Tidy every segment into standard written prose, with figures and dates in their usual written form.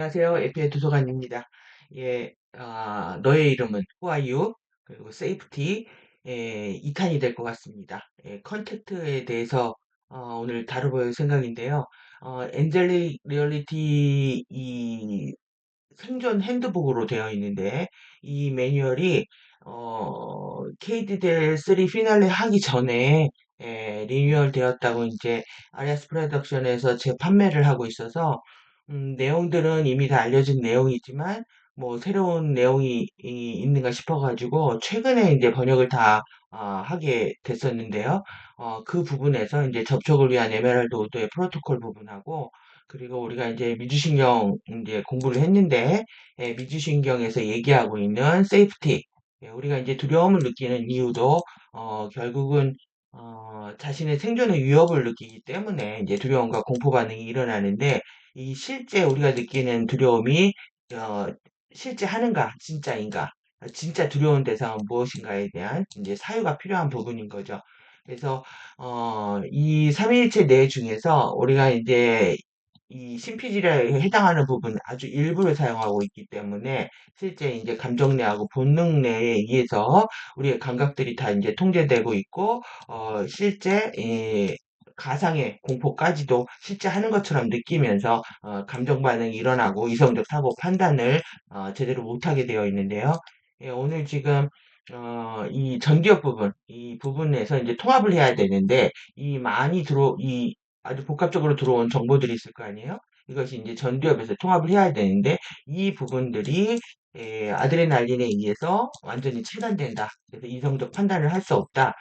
안녕하세요. 에피의 도서관입니다. 예, 너의 이름은 Who are you? 그리고 세이프티 2탄이 될 것 같습니다. 컨택트에 대해서 오늘 다뤄볼 생각인데요. 엔젤릭 리얼리티 이 생존 핸드북으로 되어 있는데 이 매뉴얼이 KD델 3 피날레 하기 전에 리뉴얼 되었다고 이제 아리아스 프로덕션에서 재판매를 하고 있어서 내용들은 이미 다 알려진 내용이지만 뭐 새로운 내용이 있는가 싶어가지고 최근에 이제 번역을 다 하게 됐었는데요. 그 부분에서 이제 접촉을 위한 에메랄드 오더의 프로토콜 부분하고 그리고 우리가 이제 미주신경 이제 공부를 했는데 미주신경에서 얘기하고 있는 세이프티 우리가 이제 두려움을 느끼는 이유도 결국은 자신의 생존의 위협을 느끼기 때문에 이제 두려움과 공포 반응이 일어나는데 이 실제 우리가 느끼는 두려움이 어, 실제 하는가 진짜인가 진짜 두려운 대상은 무엇인가에 대한 이제 사유가 필요한 부분인 거죠. 그래서 이 삼위일체 뇌 중에서 우리가 이제 이 신피질에 해당하는 부분 아주 일부를 사용하고 있기 때문에 실제 이제 감정뇌하고 본능뇌에 의해서 우리의 감각들이 다 이제 통제되고 있고 실제 이 가상의 공포까지도 실제 하는 것처럼 느끼면서 감정 반응이 일어나고 이성적 사고 판단을 제대로 못하게 되어 있는데요. 오늘 지금 이 전기업 부분, 이 부분에서 이제 통합을 해야 되는데 이 아주 복합적으로 들어온 정보들이 있을 거 아니에요? 이것이 이제 전두엽에서 통합을 해야 되는데 이 부분들이 아드레날린에 의해서 완전히 차단된다. 그래서 이성적 판단을 할 수 없다.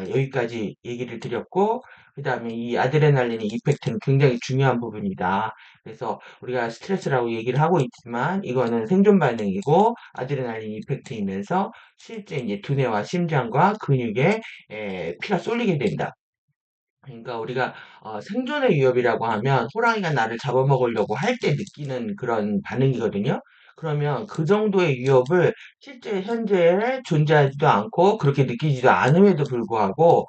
여기까지 얘기를 드렸고 그 다음에 이 아드레날린의 이펙트는 굉장히 중요한 부분이다. 그래서 우리가 스트레스라고 얘기를 하고 있지만 이거는 생존 반응이고 아드레날린 이펙트이면서 실제 이제 두뇌와 심장과 근육에 피가 쏠리게 된다. 그러니까 우리가 생존의 위협이라고 하면 호랑이가 나를 잡아먹으려고 할 때 느끼는 그런 반응이거든요. 그러면 그 정도의 위협을 실제 현재 존재하지도 않고 그렇게 느끼지도 않음에도 불구하고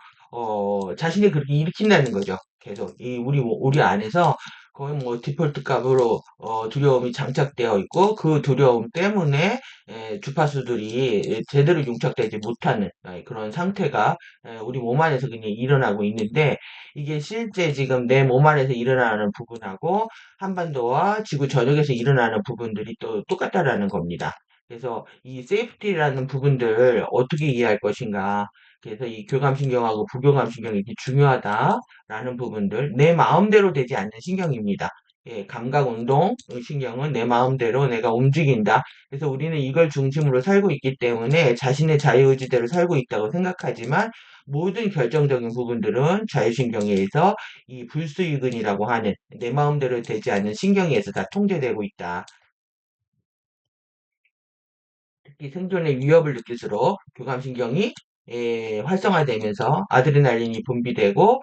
자신이 그렇게 일으킨다는 거죠. 계속 우리 안에서 거의 뭐 디폴트 값으로 두려움이 장착되어 있고 그 두려움 때문에 주파수들이 제대로 융착되지 못하는 그런 상태가 우리 몸 안에서 그냥 일어나고 있는데 이게 실제 지금 내 몸 안에서 일어나는 부분하고 한반도와 지구 전역에서 일어나는 부분들이 또 똑같다라는 겁니다. 그래서 이 세이프티라는 부분들 어떻게 이해할 것인가. 그래서 이 교감신경하고 부교감신경이 이렇게 중요하다라는 부분들, 내 마음대로 되지 않는 신경입니다. 감각 운동 신경은 내 마음대로 내가 움직인다. 그래서 우리는 이걸 중심으로 살고 있기 때문에 자신의 자유의지대로 살고 있다고 생각하지만 모든 결정적인 부분들은 자율신경에 의해서 이 불수유근이라고 하는 내 마음대로 되지 않는 신경에 의해서 다 통제되고 있다. 특히 생존의 위협을 느낄수록 교감신경이 활성화되면서 아드레날린이 분비되고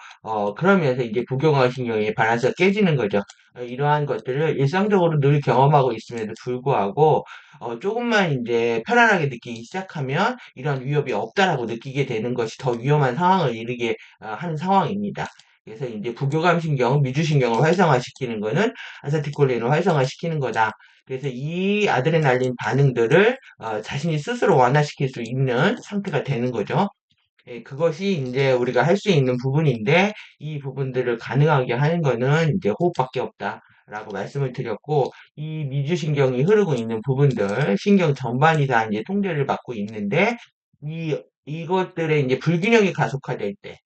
그러면서 이제 부교감신경의 밸런스가 깨지는 거죠. 이러한 것들을 일상적으로 늘 경험하고 있음에도 불구하고 조금만 이제 편안하게 느끼기 시작하면 이런 위협이 없다라고 느끼게 되는 것이 더 위험한 상황을 이르게 하는 상황입니다. 그래서 이제 부교감신경, 미주신경을 활성화시키는 거는 아세틸콜린을 활성화시키는 거다. 그래서 이 아드레날린 반응들을 자신이 스스로 완화시킬 수 있는 상태가 되는 거죠. 그것이 이제 우리가 할 수 있는 부분인데 이 부분들을 가능하게 하는 거는 이제 호흡밖에 없다. 라고 말씀을 드렸고, 이 미주신경이 흐르고 있는 부분들, 신경 전반이 다 이제 통제를 받고 있는데, 이것들의 이제 불균형이 가속화될 때,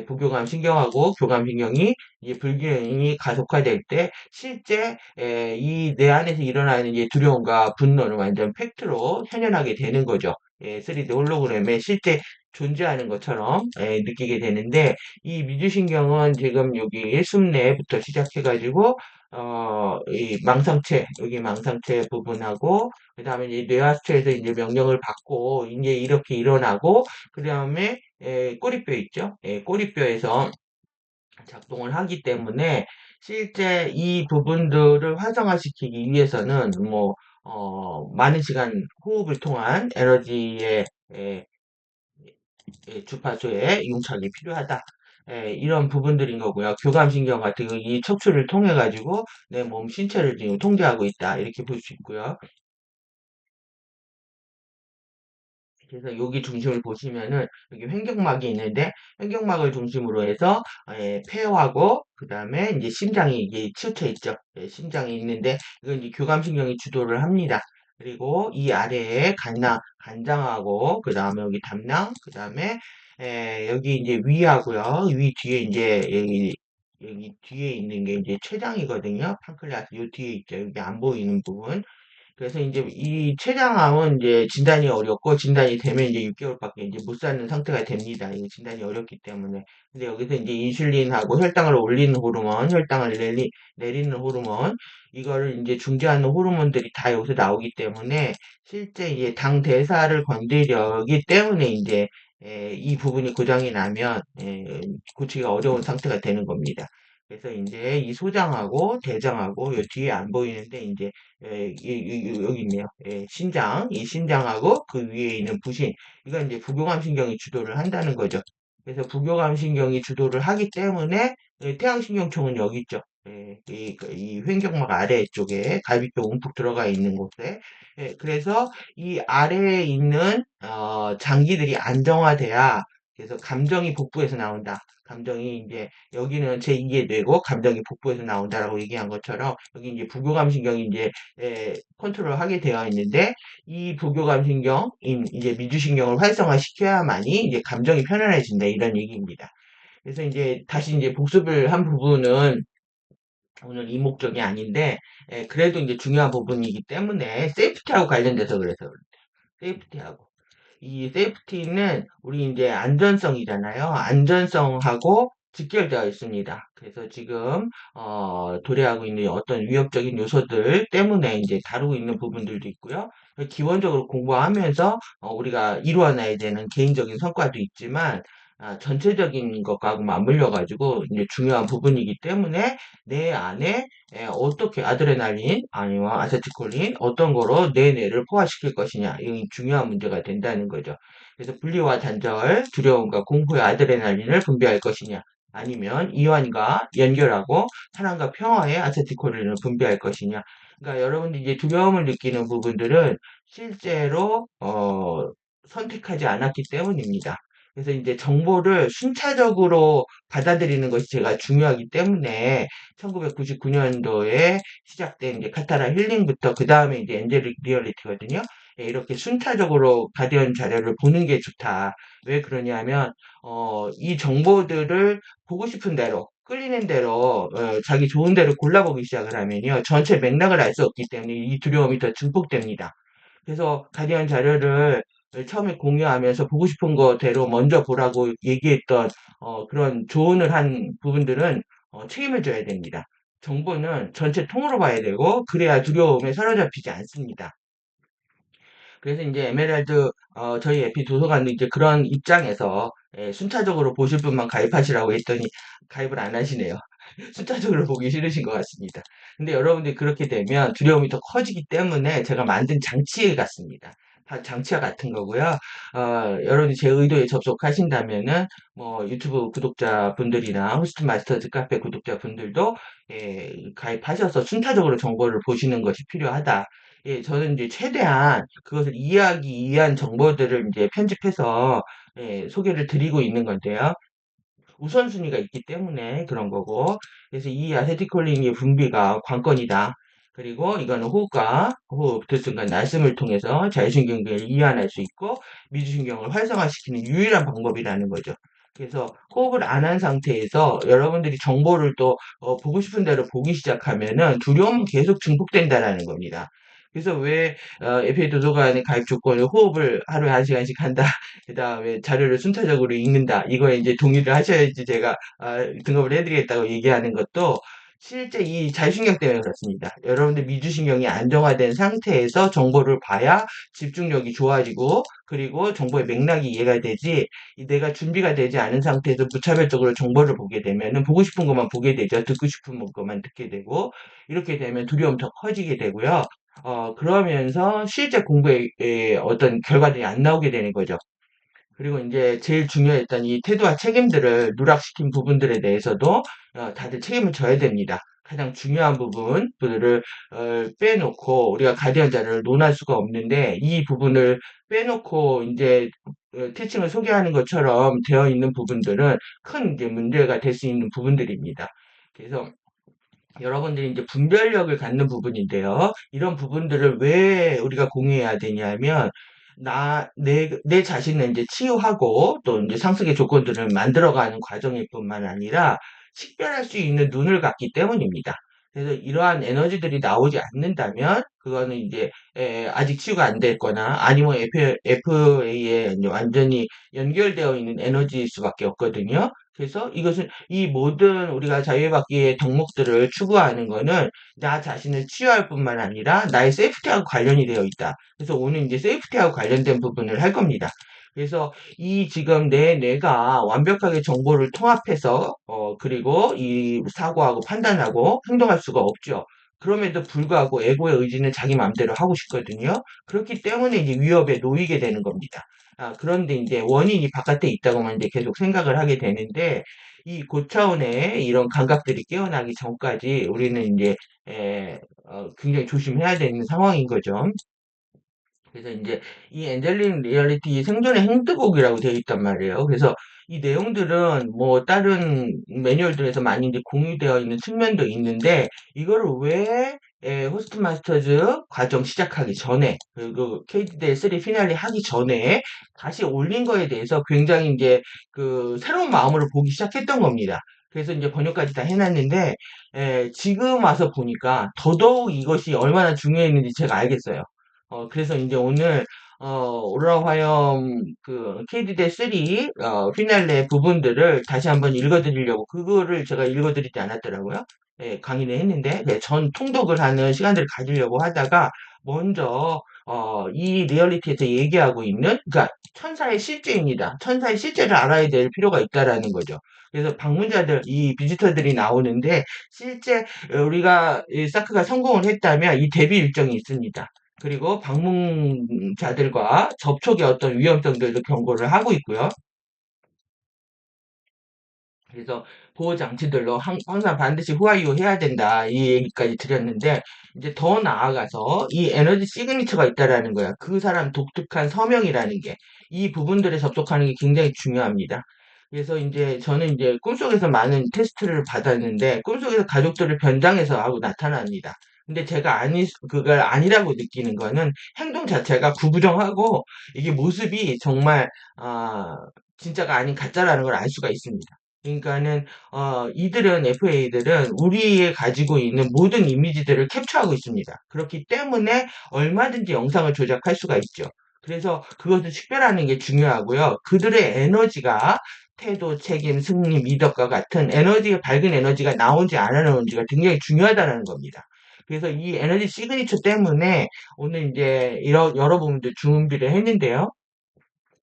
부교감 신경하고 교감 신경이 이제 불균형이 가속화될 때, 실제 이 내 안에서 일어나는 이제 두려움과 분노는 완전 팩트로 현현하게 되는 거죠. 3D 홀로그램에 실제 존재하는 것처럼 느끼게 되는데 이 미주신경은 지금 여기 일순뇌부터 시작해가지고 이 망상체 여기 망상체 부분하고 그 다음에 이제 뇌하수체에서 이제 명령을 받고 이제 이렇게 일어나고 그 다음에 꼬리뼈 있죠? 꼬리뼈에서 작동을 하기 때문에 실제 이 부분들을 활성화시키기 위해서는 뭐 많은 시간 호흡을 통한 에너지의 주파수의 융착이 필요하다. 이런 부분들인 거고요. 교감신경 같은 거, 이 척추를 통해 가지고 내 몸 신체를 지금 통제하고 있다. 이렇게 볼 수 있고요. 그래서 여기 중심을 보시면은 여기 횡격막이 있는데 횡격막을 중심으로 해서 폐하고 그다음에 이제 심장이 이게 치우쳐 있죠. 심장이 있는데 이건 이제 교감신경이 주도를 합니다. 그리고 이 아래에 간장하고 그다음에 여기 담낭 그다음에 여기 이제 위하고요. 위 뒤에 이제 여기 뒤에 있는 게 이제 췌장이거든요. 판클레아스 요 뒤에 있죠. 여기 안 보이는 부분. 그래서 이제 이 췌장암은 이제 진단이 어렵고 진단이 되면 이제 6개월밖에 이제 못 사는 상태가 됩니다. 이 진단이 어렵기 때문에. 근데 여기서 이제 인슐린하고 혈당을 올리는 호르몬, 혈당을 내리는 호르몬, 이거를 이제 중재하는 호르몬들이 다 여기서 나오기 때문에 실제 이제 당 대사를 건드리기 때문에 이제 이 부분이 고장이 나면 고치기가 어려운 상태가 되는 겁니다. 그래서 이제 이 소장하고 대장하고 요 뒤에 안 보이는데 이제 여기 있네요. 신장, 이 신장하고 그 위에 있는 부신, 이건 이제 부교감 신경이 주도를 한다는 거죠. 그래서 부교감 신경이 주도를 하기 때문에 태양신경총은 여기 있죠. 이 횡격막 아래쪽에 갈비뼈 움푹 들어가 있는 곳에. 그래서 이 아래에 있는 장기들이 안정화돼야 그래서 감정이 복부에서 나온다. 감정이 이제 여기는 제2의 뇌고 감정이 복부에서 나온다라고 얘기한 것처럼 여기 이제 부교감 신경이 이제 컨트롤하게 되어 있는데 이 부교감 신경, 이제 미주신경을 활성화시켜야만이 이제 감정이 편안해진다 이런 얘기입니다. 그래서 이제 다시 이제 복습을 한 부분은 오늘 이 목적이 아닌데 그래도 이제 중요한 부분이기 때문에 세이프티하고 관련돼서 그래서 세이프티하고 이 세이프티는 우리 이제 안전성이잖아요. 안전성하고 직결되어 있습니다. 그래서 지금 도래하고 있는 어떤 위협적인 요소들 때문에 이제 다루고 있는 부분들도 있고요. 기본적으로 공부하면서 우리가 이루어내야 되는 개인적인 성과도 있지만 전체적인 것하고 맞물려 가지고 이제 중요한 부분이기 때문에 내 안에 어떻게 아드레날린 아니면 아세틸콜린 어떤 거로 내 뇌를 포화시킬 것이냐 이 중요한 문제가 된다는 거죠. 그래서 분리와 단절, 두려움과 공포의 아드레날린을 분비할 것이냐 아니면 이완과 연결하고 사랑과 평화의 아세틸콜린을 분비할 것이냐. 그러니까 여러분들이 이제 두려움을 느끼는 부분들은 실제로 선택하지 않았기 때문입니다. 그래서 이제 정보를 순차적으로 받아들이는 것이 제가 중요하기 때문에 1999년도에 시작된 이제 카타라 힐링부터 그 다음에 이제 엔젤릭 리얼리티거든요. 이렇게 순차적으로 가디언 자료를 보는 게 좋다. 왜 그러냐면 이 정보들을 보고 싶은 대로 끌리는 대로 자기 좋은 대로 골라보기 시작을 하면요. 전체 맥락을 알 수 없기 때문에 이 두려움이 더 증폭됩니다. 그래서 가디언 자료를 처음에 공유하면서 보고 싶은 거대로 먼저 보라고 얘기했던 그런 조언을 한 부분들은 책임을 져야 됩니다. 정보는 전체 통으로 봐야 되고 그래야 두려움에 사로잡히지 않습니다. 그래서 이제 에메랄드 저희 에피 도서관도 이제 그런 입장에서 순차적으로 보실 분만 가입하시라고 했더니 가입을 안 하시네요. 순차적으로 보기 싫으신 것 같습니다. 근데 여러분들이 그렇게 되면 두려움이 더 커지기 때문에 제가 만든 장치 같습니다. 다 장치와 같은 거고요. 여러분이 제 의도에 접속하신다면은 뭐 유튜브 구독자분들이나 호스트 마스터즈 카페 구독자분들도 가입하셔서 순차적으로 정보를 보시는 것이 필요하다. 저는 이제 최대한 그것을 이해하기 위한 정보들을 이제 편집해서 소개를 드리고 있는 건데요. 우선순위가 있기 때문에 그런 거고. 그래서 이 아세틸콜린의 분비가 관건이다. 그리고 이거는 호흡, 들숨과 날숨을 통해서 자율신경계를 이완할 수 있고 미주신경을 활성화시키는 유일한 방법이라는 거죠. 그래서 호흡을 안 한 상태에서 여러분들이 정보를 또 보고 싶은 대로 보기 시작하면은 두려움은 계속 증폭된다라는 겁니다. 그래서 왜 에페이 도서관의 가입 조건을 호흡을 하루에 1시간씩 한다. 그다음에 자료를 순차적으로 읽는다. 이거에 이제 동의를 하셔야지 제가 등급을 해드리겠다고 얘기하는 것도 실제 이 자율신경 때문에 그렇습니다. 여러분들 미주신경이 안정화된 상태에서 정보를 봐야 집중력이 좋아지고 그리고 정보의 맥락이 이해가 되지 내가 준비가 되지 않은 상태에서 무차별적으로 정보를 보게 되면은 보고 싶은 것만 보게 되죠. 듣고 싶은 것만 듣게 되고 이렇게 되면 두려움이 더 커지게 되고요. 그러면서 실제 공부에 어떤 결과들이 안 나오게 되는 거죠. 그리고 이제 제일 중요했던 이 태도와 책임들을 누락시킨 부분들에 대해서도 다들 책임을 져야 됩니다. 가장 중요한 부분들을 빼놓고 우리가 가디언자를 논할 수가 없는데 이 부분을 빼놓고 이제 티칭을 소개하는 것처럼 되어 있는 부분들은 큰 이제 문제가 될 수 있는 부분들입니다. 그래서 여러분들이 이제 분별력을 갖는 부분인데요. 이런 부분들을 왜 우리가 공유해야 되냐면, 내 자신을 이제 치유하고 또 이제 상승의 조건들을 만들어가는 과정일 뿐만 아니라 식별할 수 있는 눈을 갖기 때문입니다. 그래서 이러한 에너지들이 나오지 않는다면, 그거는 이제, 아직 치유가 안 됐거나, 아니면 FA에 완전히 연결되어 있는 에너지일 수밖에 없거든요. 그래서 이것은 이 모든 우리가 자유의 덕목들을 추구하는 거는 나 자신을 치유할 뿐만 아니라 나의 세이프티하고 관련이 되어 있다. 그래서 오늘 이제 세이프티하고 관련된 부분을 할 겁니다. 그래서 이 지금 내 뇌가 완벽하게 정보를 통합해서 그리고 이 사고하고 판단하고 행동할 수가 없죠. 그럼에도 불구하고 에고의 의지는 자기 마음대로 하고 싶거든요. 그렇기 때문에 이제 위협에 놓이게 되는 겁니다. 그런데 이제 원인이 바깥에 있다고만 이제 계속 생각을 하게 되는데, 이 고차원의 이런 감각들이 깨어나기 전까지 우리는 이제, 굉장히 조심해야 되는 상황인 거죠. 그래서 이제 이 엔젤링 리얼리티 생존의 행드곡이라고 되어 있단 말이에요. 그래서 이 내용들은 뭐 다른 매뉴얼들에서 많이 이제 공유되어 있는 측면도 있는데 이거를 왜 호스트 마스터즈 과정 시작하기 전에 그리고 KDD 3 피날레 하기 전에 다시 올린 거에 대해서 굉장히 이제 그 새로운 마음으로 보기 시작했던 겁니다. 그래서 이제 번역까지 다 해놨는데 지금 와서 보니까 더더욱 이것이 얼마나 중요했는지 제가 알겠어요. 그래서 이제 오늘 오로라 화염 그 KDD 3 피날레 부분들을 다시 한번 읽어드리려고 그거를 제가 읽어드리지 않았더라고요. 예, 강의를 했는데 네, 전 통독을 하는 시간들을 가지려고 하다가 먼저 이 리얼리티에서 얘기하고 있는 그러니까 천사의 실제입니다. 천사의 실제를 알아야 될 필요가 있다라는 거죠. 그래서 방문자들, 이 비지터들이 나오는데 실제 우리가 이 사크가 성공을 했다면 이 데뷔 일정이 있습니다. 그리고 방문자들과 접촉의 어떤 위험성들도 경고를 하고 있고요. 그래서 보호 장치들로 항상 반드시 후아유 해야 된다 이 얘기까지 드렸는데 이제 더 나아가서 이 에너지 시그니처가 있다라는 거야. 그 사람 독특한 서명이라는 게 이 부분들에 접촉하는 게 굉장히 중요합니다. 그래서 이제 저는 이제 꿈속에서 많은 테스트를 받았는데 꿈속에서 가족들을 변장해서 하고 나타납니다. 근데 제가 그걸 아니라고 느끼는 거는 행동 자체가 구부정하고 이게 모습이 정말 아 진짜가 아닌 가짜라는 걸 알 수가 있습니다. 그러니까는 이들은 FA들은 우리의 가지고 있는 모든 이미지들을 캡처하고 있습니다. 그렇기 때문에 얼마든지 영상을 조작할 수가 있죠. 그래서 그것을 식별하는 게 중요하고요. 그들의 에너지가 태도, 책임, 승리, 미덕과 같은 에너지가 밝은 에너지가 나오는지 안 나오는지가 굉장히 중요하다는 겁니다. 그래서 이 에너지 시그니처 때문에 오늘 이제 여러분들 준비를 했는데요.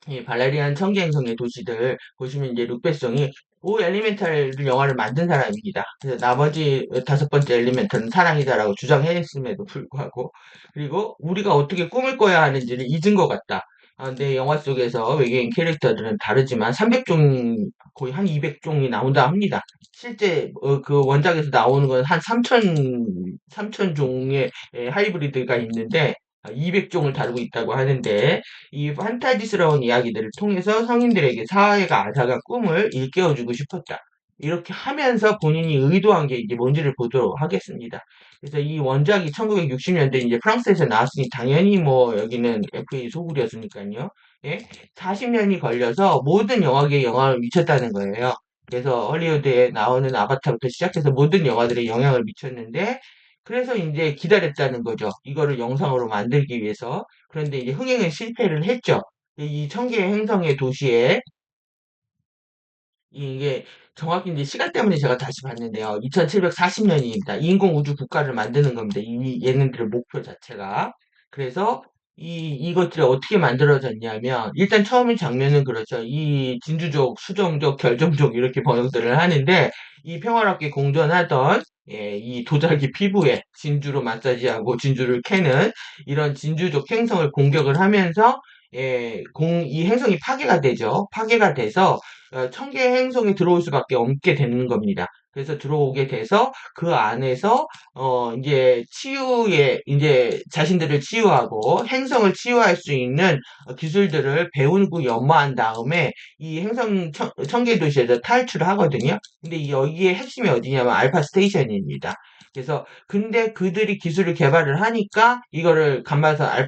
이 발레리안 청계행성의 도시들 보시면 이제 룩베송이 오 엘리멘탈 영화를 만든 사람입니다. 그래서 나머지 다섯 번째 엘리멘탈은 사랑이다라고 주장했음에도 불구하고 그리고 우리가 어떻게 꿈을 꿔야 하는지를 잊은 것 같다. 근데 영화 속에서 외계인 캐릭터들은 다르지만 300종 거의 한 200종이 나온다 합니다. 실제 그 원작에서 나오는 건 한 3천 종의 하이브리드가 있는데 200종을 다루고 있다고 하는데 이 판타지스러운 이야기들을 통해서 성인들에게 사회가 앗아간 꿈을 일깨워주고 싶었다. 이렇게 하면서 본인이 의도한 게 이제 뭔지를 보도록 하겠습니다. 그래서 이 원작이 1960년대 이제 프랑스에서 나왔으니 당연히 뭐 여기는 FA 소굴이었으니까요. 예? 40년이 걸려서 모든 영화계에 영향을 미쳤다는 거예요. 그래서 헐리우드에 나오는 아바타부터 시작해서 모든 영화들에 영향을 미쳤는데 그래서 이제 기다렸다는 거죠. 이거를 영상으로 만들기 위해서. 그런데 이제 흥행은 실패를 했죠. 이 천개 행성의 도시에 이게 정확히 이제 시간 때문에 제가 다시 봤는데요. 2740년입니다. 인공우주 국가를 만드는 겁니다. 이 얘네들의 목표 자체가. 그래서 이것들이 어떻게 만들어졌냐면, 일단 처음인 장면은 그렇죠. 이 진주족, 수정족, 결정족 이렇게 번역들을 하는데, 이 평화롭게 공존하던 이 도자기 피부에 진주로 마사지하고 진주를 캐는 이런 진주족 행성을 공격을 하면서 이 행성이 파괴가 되죠. 파괴가 돼서 천개 행성이 들어올 수밖에 없게 되는 겁니다. 그래서 들어오게 돼서 그 안에서 이제 이제 자신들을 치유하고 행성을 치유할 수 있는 기술들을 배우고 연마한 다음에 이 행성 천개 도시에서 탈출을 하거든요. 근데 여기에 핵심이 어디냐면 알파 스테이션입니다. 그래서 근데 그들이 기술을 개발을 하니까 이거를 감마선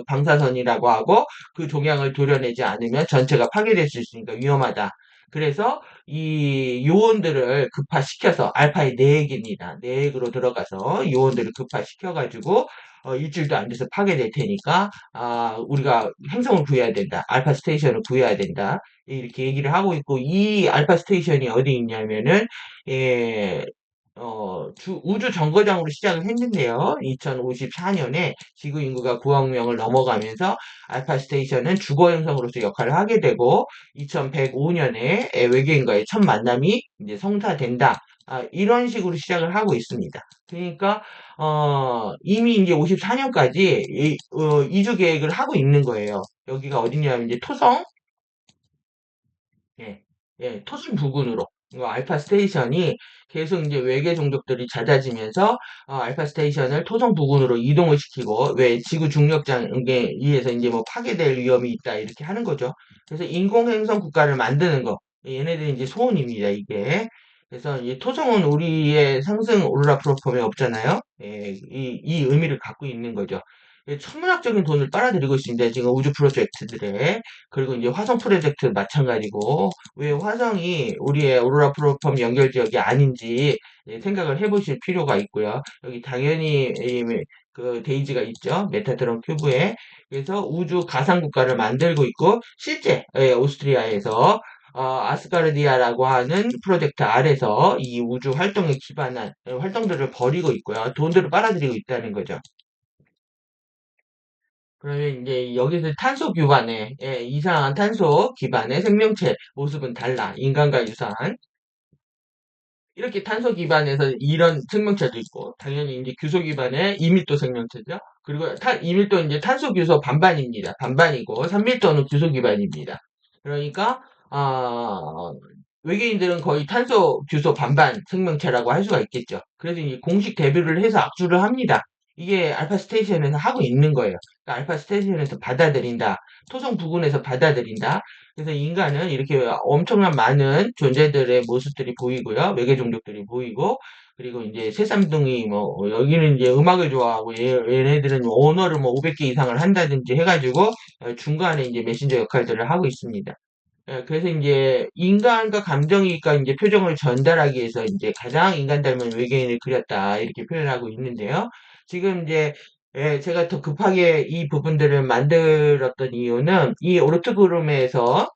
방사선이라고 하고 그 종양을 도려내지 않으면 전체가 파괴될 수 있으니까 위험하다. 그래서 이 요원들을 급파시켜서 알파의 내액입니다. 내액으로 들어가서 요원들을 급파시켜가지고 일주일도 안 돼서 파괴될 테니까 우리가 행성을 구해야 된다. 알파 스테이션을 구해야 된다. 이렇게 얘기를 하고 있고 이 알파 스테이션이 어디 있냐면은 예, 우주 정거장으로 시작을 했는데요. 2054년에 지구 인구가 9억 명을 넘어가면서 알파 스테이션은 주거 행성으로서 역할을 하게 되고 2105년에 외계인과의 첫 만남이 이제 성사된다. 이런 식으로 시작을 하고 있습니다. 그러니까 이미 이제 54년까지 이주 계획을 하고 있는 거예요. 여기가 어디냐면 이제 토성, 예, 예, 토sun 부근으로 알파 스테이션이 계속 이제 외계 종족들이 잦아지면서 알파 스테이션을 토성 부근으로 이동을 시키고 왜 지구 중력장에 의해서 이제 뭐 파괴될 위험이 있다 이렇게 하는 거죠. 그래서 인공행성 국가를 만드는 거 얘네들이 이제 소원입니다 이게. 그래서 이 토성은 우리의 상승 오로라 플랫폼에 없잖아요. 예, 이 의미를 갖고 있는 거죠. 예, 천문학적인 돈을 빨아들이고 있습니다. 지금 우주 프로젝트들에. 그리고 이제 화성 프로젝트 마찬가지고 왜 화성이 우리의 오로라 플랫폼 연결 지역이 아닌지 생각을 해보실 필요가 있고요. 여기 당연히 그 데이지가 있죠. 메타트론 큐브에. 그래서 우주 가상 국가를 만들고 있고 실제 오스트리아에서 아스가르디아라고 하는 프로젝트 아래서 이 우주 활동에 기반한 활동들을 벌이고 있고요. 돈들을 빨아들이고 있다는 거죠. 그러면 이제 여기서 탄소 기반의 이상한 탄소 기반의 생명체 모습은 달라. 인간과 유사한 이렇게 탄소 기반에서 이런 생명체도 있고 당연히 이제 규소 기반의 이밀도 생명체죠. 그리고 이밀도 이제 탄소 규소 반반입니다. 반반이고 3밀도는 규소 기반입니다. 그러니까 아, 외계인들은 거의 탄소 규소 반반 생명체라고 할 수가 있겠죠. 그래서 이제 공식 대비를 해서 악수를 합니다. 이게 알파 스테이션에서 하고 있는 거예요. 그러니까 알파 스테이션에서 받아들인다. 토성 부근에서 받아들인다. 그래서 인간은 이렇게 엄청난 많은 존재들의 모습들이 보이고요. 외계 종족들이 보이고, 그리고 이제 새삼둥이, 뭐, 여기는 이제 음악을 좋아하고, 얘네들은 언어를 뭐 500개 이상을 한다든지 해가지고, 중간에 이제 메신저 역할들을 하고 있습니다. 그래서 이제 인간과 감정이니까 이제 표정을 전달하기 위해서 이제 가장 인간 닮은 외계인을 그렸다. 이렇게 표현하고 있는데요. 지금 이제 제가 더 급하게 이 부분들을 만들었던 이유는 이 오르트그룸에서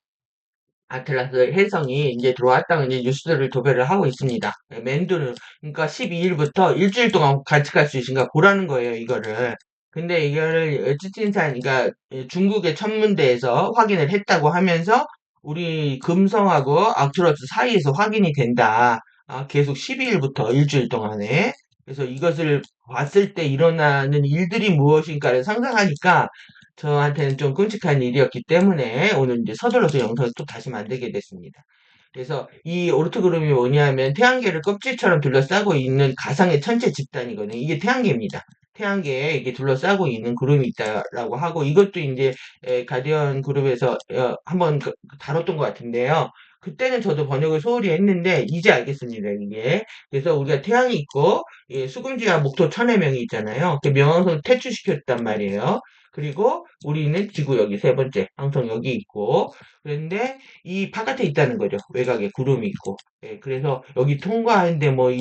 아틀라스 혜성이 이제 들어왔다는 이제 뉴스들을 도배를 하고 있습니다. 맨두는 그러니까 12일부터 일주일 동안 같이 갈 수 있으니까 보라는 거예요, 이거를. 근데 이거를 찌찐산, 그러니까 중국의 천문대에서 확인을 했다고 하면서 우리 금성하고 아크투러스 사이에서 확인이 된다. 계속 12일부터 일주일 동안에. 그래서 이것을 봤을 때 일어나는 일들이 무엇인가를 상상하니까 저한테는 좀 끔찍한 일이었기 때문에 오늘 이제 서둘러서 영상을 또 다시 만들게 됐습니다. 그래서 이 오르트그룹이 뭐냐면 태양계를 껍질처럼 둘러싸고 있는 가상의 천체 집단이거든요. 이게 태양계입니다. 태양계에 이게 둘러싸고 있는 구름이 있다라고 하고 이것도 이제 가디언 그룹에서 한번 다뤘던 것 같은데요. 그때는 저도 번역을 소홀히 했는데 이제 알겠습니다. 이게 그래서 우리가 태양이 있고 수금지와 목토 천해명이 있잖아요. 그 명왕성을 퇴출시켰단 말이에요. 그리고 우리는 지구 여기 세 번째 항성 여기 있고 그런데 이 바깥에 있다는 거죠. 외곽에 구름이 있고. 그래서 여기 통과하는데 뭐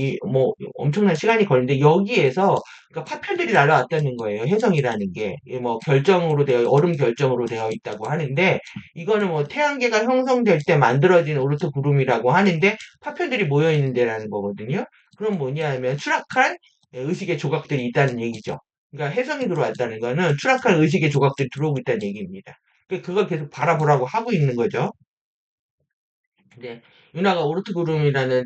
엄청난 시간이 걸리는데 여기에서 그러니까 파편들이 날아왔다는 거예요. 혜성이라는 게. 뭐 얼음 결정으로 되어 있다고 하는데 이거는 뭐 태양계가 형성될 때 만들어진 오르트 구름이라고 하는데 파편들이 모여 있는 데라는 거거든요. 그럼 뭐냐 하면 추락한 의식의 조각들이 있다는 얘기죠. 그러니까 혜성이 들어왔다는 거는 추락한 의식의 조각들이 들어오고 있다는 얘기입니다. 그걸 계속 바라보라고 하고 있는 거죠. 근데 윤하가 오르트 구름이라는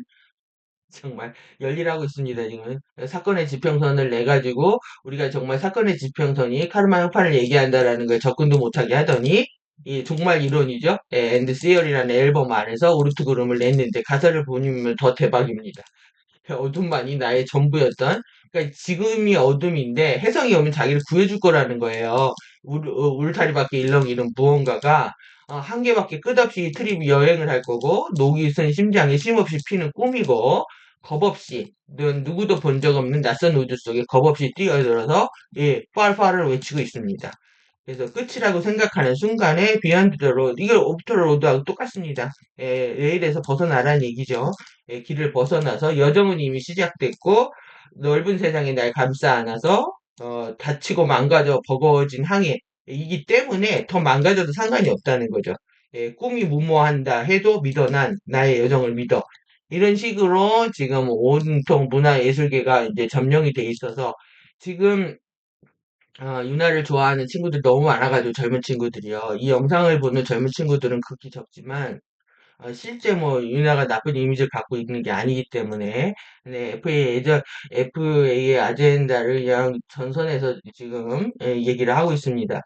정말 열일하고 있습니다, 지금. 사건의 지평선을 내가지고, 우리가 정말 사건의 지평선이 카르마 형판을 얘기한다라는 걸 접근도 못하게 하더니, 이 정말 이론이죠. 엔드 시어리라는 앨범 안에서 오르트 그룹을 냈는데, 가사를 보면 더 대박입니다. 어둠만이 나의 전부였던, 그러니까 지금이 어둠인데 혜성이 오면 자기를 구해줄 거라는 거예요. 울타리밖에 일렁 이런 무언가가 한 개밖에 끝없이 트립 여행을 할 거고 녹이 쓴 심장에 쉼없이 피는 꿈이고 겁없이 누구도 본 적 없는 낯선 우주 속에 겁없이 뛰어들어서 팔팔을 외치고 있습니다. 그래서 끝이라고 생각하는 순간에 비욘드 더 로드, 이걸 오프터 로드하고 똑같습니다. 레일에서 벗어나라는 얘기죠. 길을 벗어나서 여정은 이미 시작됐고 넓은 세상이 날 감싸 안아서 다치고 망가져 버거워진 항해이기 때문에 더 망가져도 상관이 없다는 거죠. 꿈이 무모한다 해도 믿어 난 나의 여정을 믿어. 이런 식으로 지금 온통 문화예술계가 이제 점령이 돼 있어서 지금 유나를 좋아하는 친구들 너무 많아가지고 젊은 친구들이요. 이 영상을 보는 젊은 친구들은 극히 적지만 실제 뭐 유나가 나쁜 이미지를 갖고 있는 게 아니기 때문에 네, FA의 아젠다를 그냥 전선에서 지금 얘기를 하고 있습니다.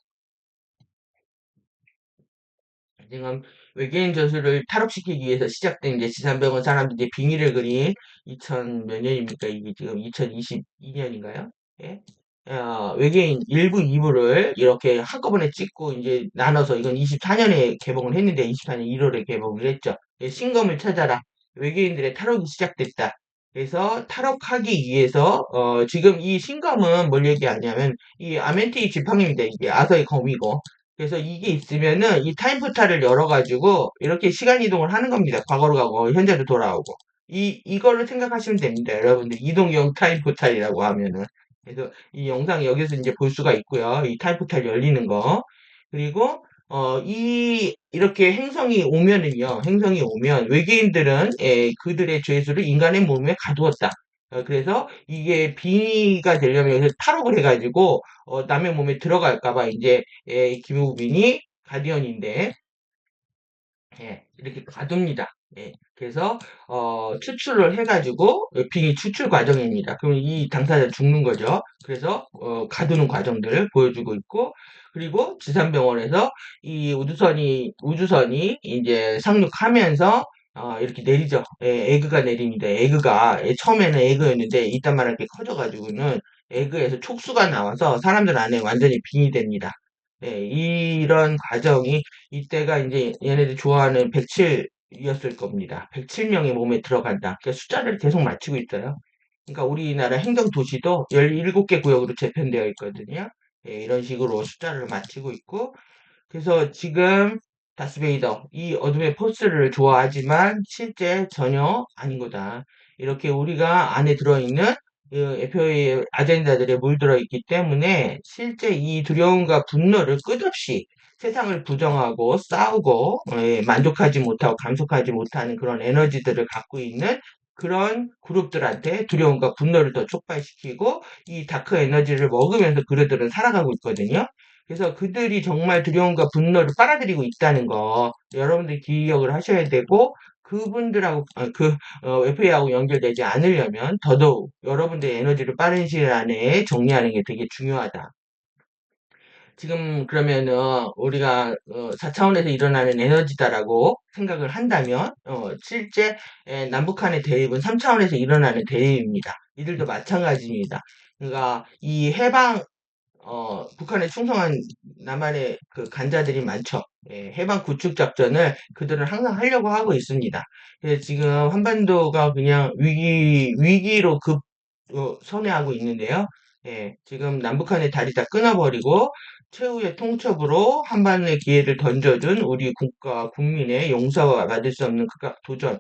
지금 외계인 저수를 탈옥시키기 위해서 시작된 이제 지산병원 사람들이 이제 빙의를 그린 2000 몇 년입니까? 이게 지금 2022년인가요? 예? 외계인 1부, 2부를 이렇게 한꺼번에 찍고 이제 나눠서 이건 24년에 개봉을 했는데 24년 1월에 개봉을 했죠. 예, 신검을 찾아라. 외계인들의 탈옥이 시작됐다. 그래서 탈옥하기 위해서 지금 이 신검은 뭘 얘기하냐면 이 아멘티 지팡이입니다. 이게 아서의 검이고 그래서 이게 있으면은 이 타임 포탈을 열어가지고 이렇게 시간 이동을 하는 겁니다. 과거로 가고 현재로 돌아오고. 이거를 생각하시면 됩니다. 여러분들 이동형 타임 포탈이라고 하면은. 그래서 이 영상 여기서 이제 볼 수가 있고요. 이 타임 포탈 열리는 거. 그리고 이렇게 행성이 오면은요. 행성이 오면 외계인들은 그들의 죄수를 인간의 몸에 가두었다. 그래서 이게 빙의가 되려면 여기서 탈옥을 해가지고 남의 몸에 들어갈까봐 이제 김우빈이 가디언인데 이렇게 가둡니다. 그래서 추출을 해가지고 빙의 추출 과정입니다. 그럼 이 당사자 죽는 거죠. 그래서 가두는 과정들을 보여주고 있고 그리고 지산병원에서 이 우주선이 이제 상륙하면서 이렇게 내리죠. 에그가 내립니다. 에그가 처음에는 에그였는데 이딴 말할 게 커져가지고는 에그에서 촉수가 나와서 사람들 안에 완전히 빙의 됩니다. 이런 과정이 이때가 이제 얘네들 좋아하는 107이었을 겁니다. 107명의 몸에 들어간다. 그러니까 숫자를 계속 맞추고 있어요. 그러니까 우리나라 행정도시도 17개 구역으로 재편되어 있거든요. 이런 식으로 숫자를 맞추고 있고 그래서 지금 다스베이더 이 어둠의 포스를 좋아하지만 실제 전혀 아닌 거다. 이렇게 우리가 안에 들어있는 FOA의 아젠다들에 물들어 있기 때문에 실제 이 두려움과 분노를 끝없이 세상을 부정하고 싸우고 만족하지 못하고 감속하지 못하는 그런 에너지들을 갖고 있는 그런 그룹들한테 두려움과 분노를 더 촉발시키고 이 다크 에너지를 먹으면서 그들은 살아가고 있거든요. 그래서 그들이 정말 두려움과 분노를 빨아들이고 있다는 거 여러분들 기억을 하셔야 되고 그분들하고 FA하고 연결되지 않으려면 더더욱 여러분들의 에너지를 빠른 시일 안에 정리하는 게 되게 중요하다. 지금 그러면은 우리가 4차원에서 일어나는 에너지다라고 생각을 한다면 실제 남북한의 대립은 3차원에서 일어나는 대립입니다. 이들도 마찬가지입니다. 그러니까 이 해방 북한에 충성한 남한의 그 간자들이 많죠. 해방 구축 작전을 그들은 항상 하려고 하고 있습니다. 그래서 지금 한반도가 그냥 위기로 선회하고 있는데요. 지금 남북한의 다리 다 끊어버리고 최후의 통첩으로 한반도의 기회를 던져준 우리 국가 국민의 용서와 받을 수 없는 극악 도전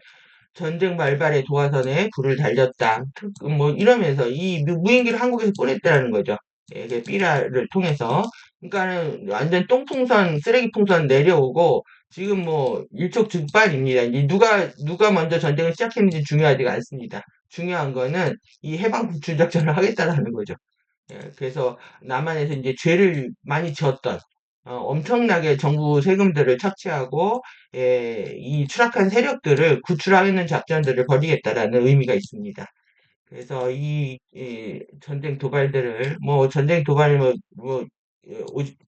전쟁 발발의 도화선에 불을 달렸다. 뭐 이러면서 이 무인기를 한국에서 보냈다는 거죠. 그 삐라를 통해서. 그러니까는 완전 똥풍선, 쓰레기풍선 내려오고 지금 뭐 일촉즉발입니다. 이제 누가 먼저 전쟁을 시작했는지 중요하지가 않습니다. 중요한 거는 이 해방 구출 작전을 하겠다라는 거죠. 그래서 남한에서 이제 죄를 많이 지었던 엄청나게 정부 세금들을 착취하고 이 추락한 세력들을 구출하는 작전들을 벌이겠다라는 의미가 있습니다. 그래서 이 전쟁 도발들을 뭐 전쟁 도발 뭐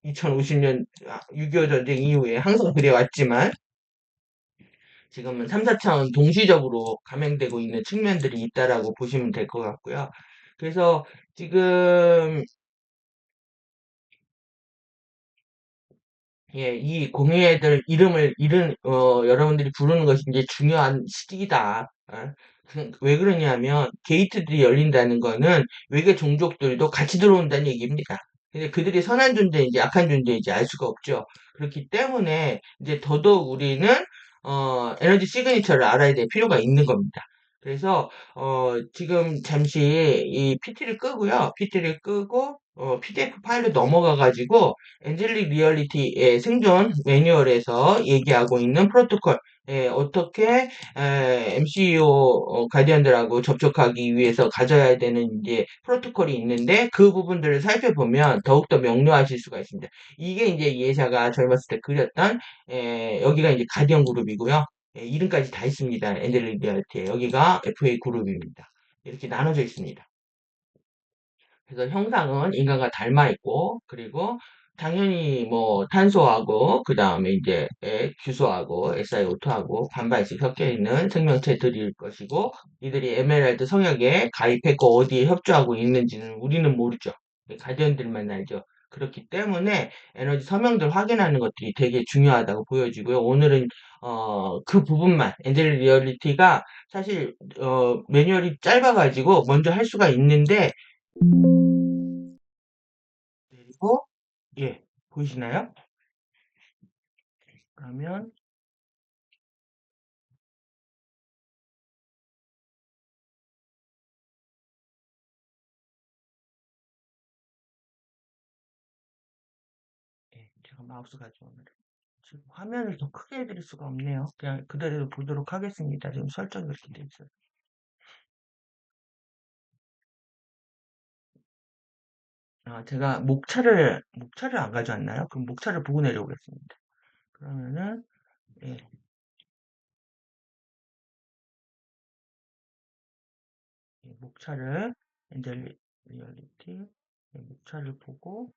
2050년 6.25 전쟁 이후에 항상 그래왔지만 지금은 3, 4차원 동시적으로 감행되고 있는 측면들이 있다라고 보시면 될 것 같고요. 그래서 지금 이 공예들 여러분들이 부르는 것이 이제 중요한 시기다. 왜 그러냐면 게이트들이 열린다는 거는 외계 종족들도 같이 들어온다는 얘기입니다. 근데 그들이 선한 존재인지 악한 존재인지 알 수가 없죠. 그렇기 때문에 이제 더더욱 우리는 에너지 시그니처를 알아야 될 필요가 있는 겁니다. 그래서 지금 잠시 이 PT를 끄고요. PT를 끄고 PDF 파일로 넘어가 가지고 엔젤릭 리얼리티의 생존 매뉴얼에서 얘기하고 있는 프로토콜, 어떻게 MCU 가디언들하고 접촉하기 위해서 가져야 되는 이제 프로토콜이 있는데 그 부분들을 살펴보면 더욱더 명료하실 수가 있습니다. 이게 이제 이해샤가 젊었을 때 그렸던 여기가 이제 가디언 그룹이고요. 이름까지 다 있습니다. 엔젤릭 리얼리티에 여기가 FA 그룹입니다. 이렇게 나눠져 있습니다. 그래서 형상은 인간과 닮아 있고, 그리고 당연히 뭐 탄소하고, 그 다음에 이제 규소하고, SiO2하고 반반씩 섞여 있는 생명체들일 것이고, 이들이 에메랄드 성역에 가입했고 어디에 협조하고 있는지는 우리는 모르죠. 가디언들만 알죠. 그렇기 때문에 에너지 서명들 확인하는 것들이 되게 중요하다고 보여지고요. 오늘은 그 부분만 엔젤 리얼리티가 사실 매뉴얼이 짧아가지고 먼저 할 수가 있는데 그리고 보이시나요? 그러면 제가 마우스 가져오면 지금 화면을 더 크게 해드릴 수가 없네요. 그냥 그대로 보도록 하겠습니다. 지금 설정이 그렇게 돼 있어요. 제가 목차를 안 가져왔나요? 그럼 목차를 보고 내려오겠습니다. 그러면은 예, 목차를 엔젤 리얼리티 목차를 보고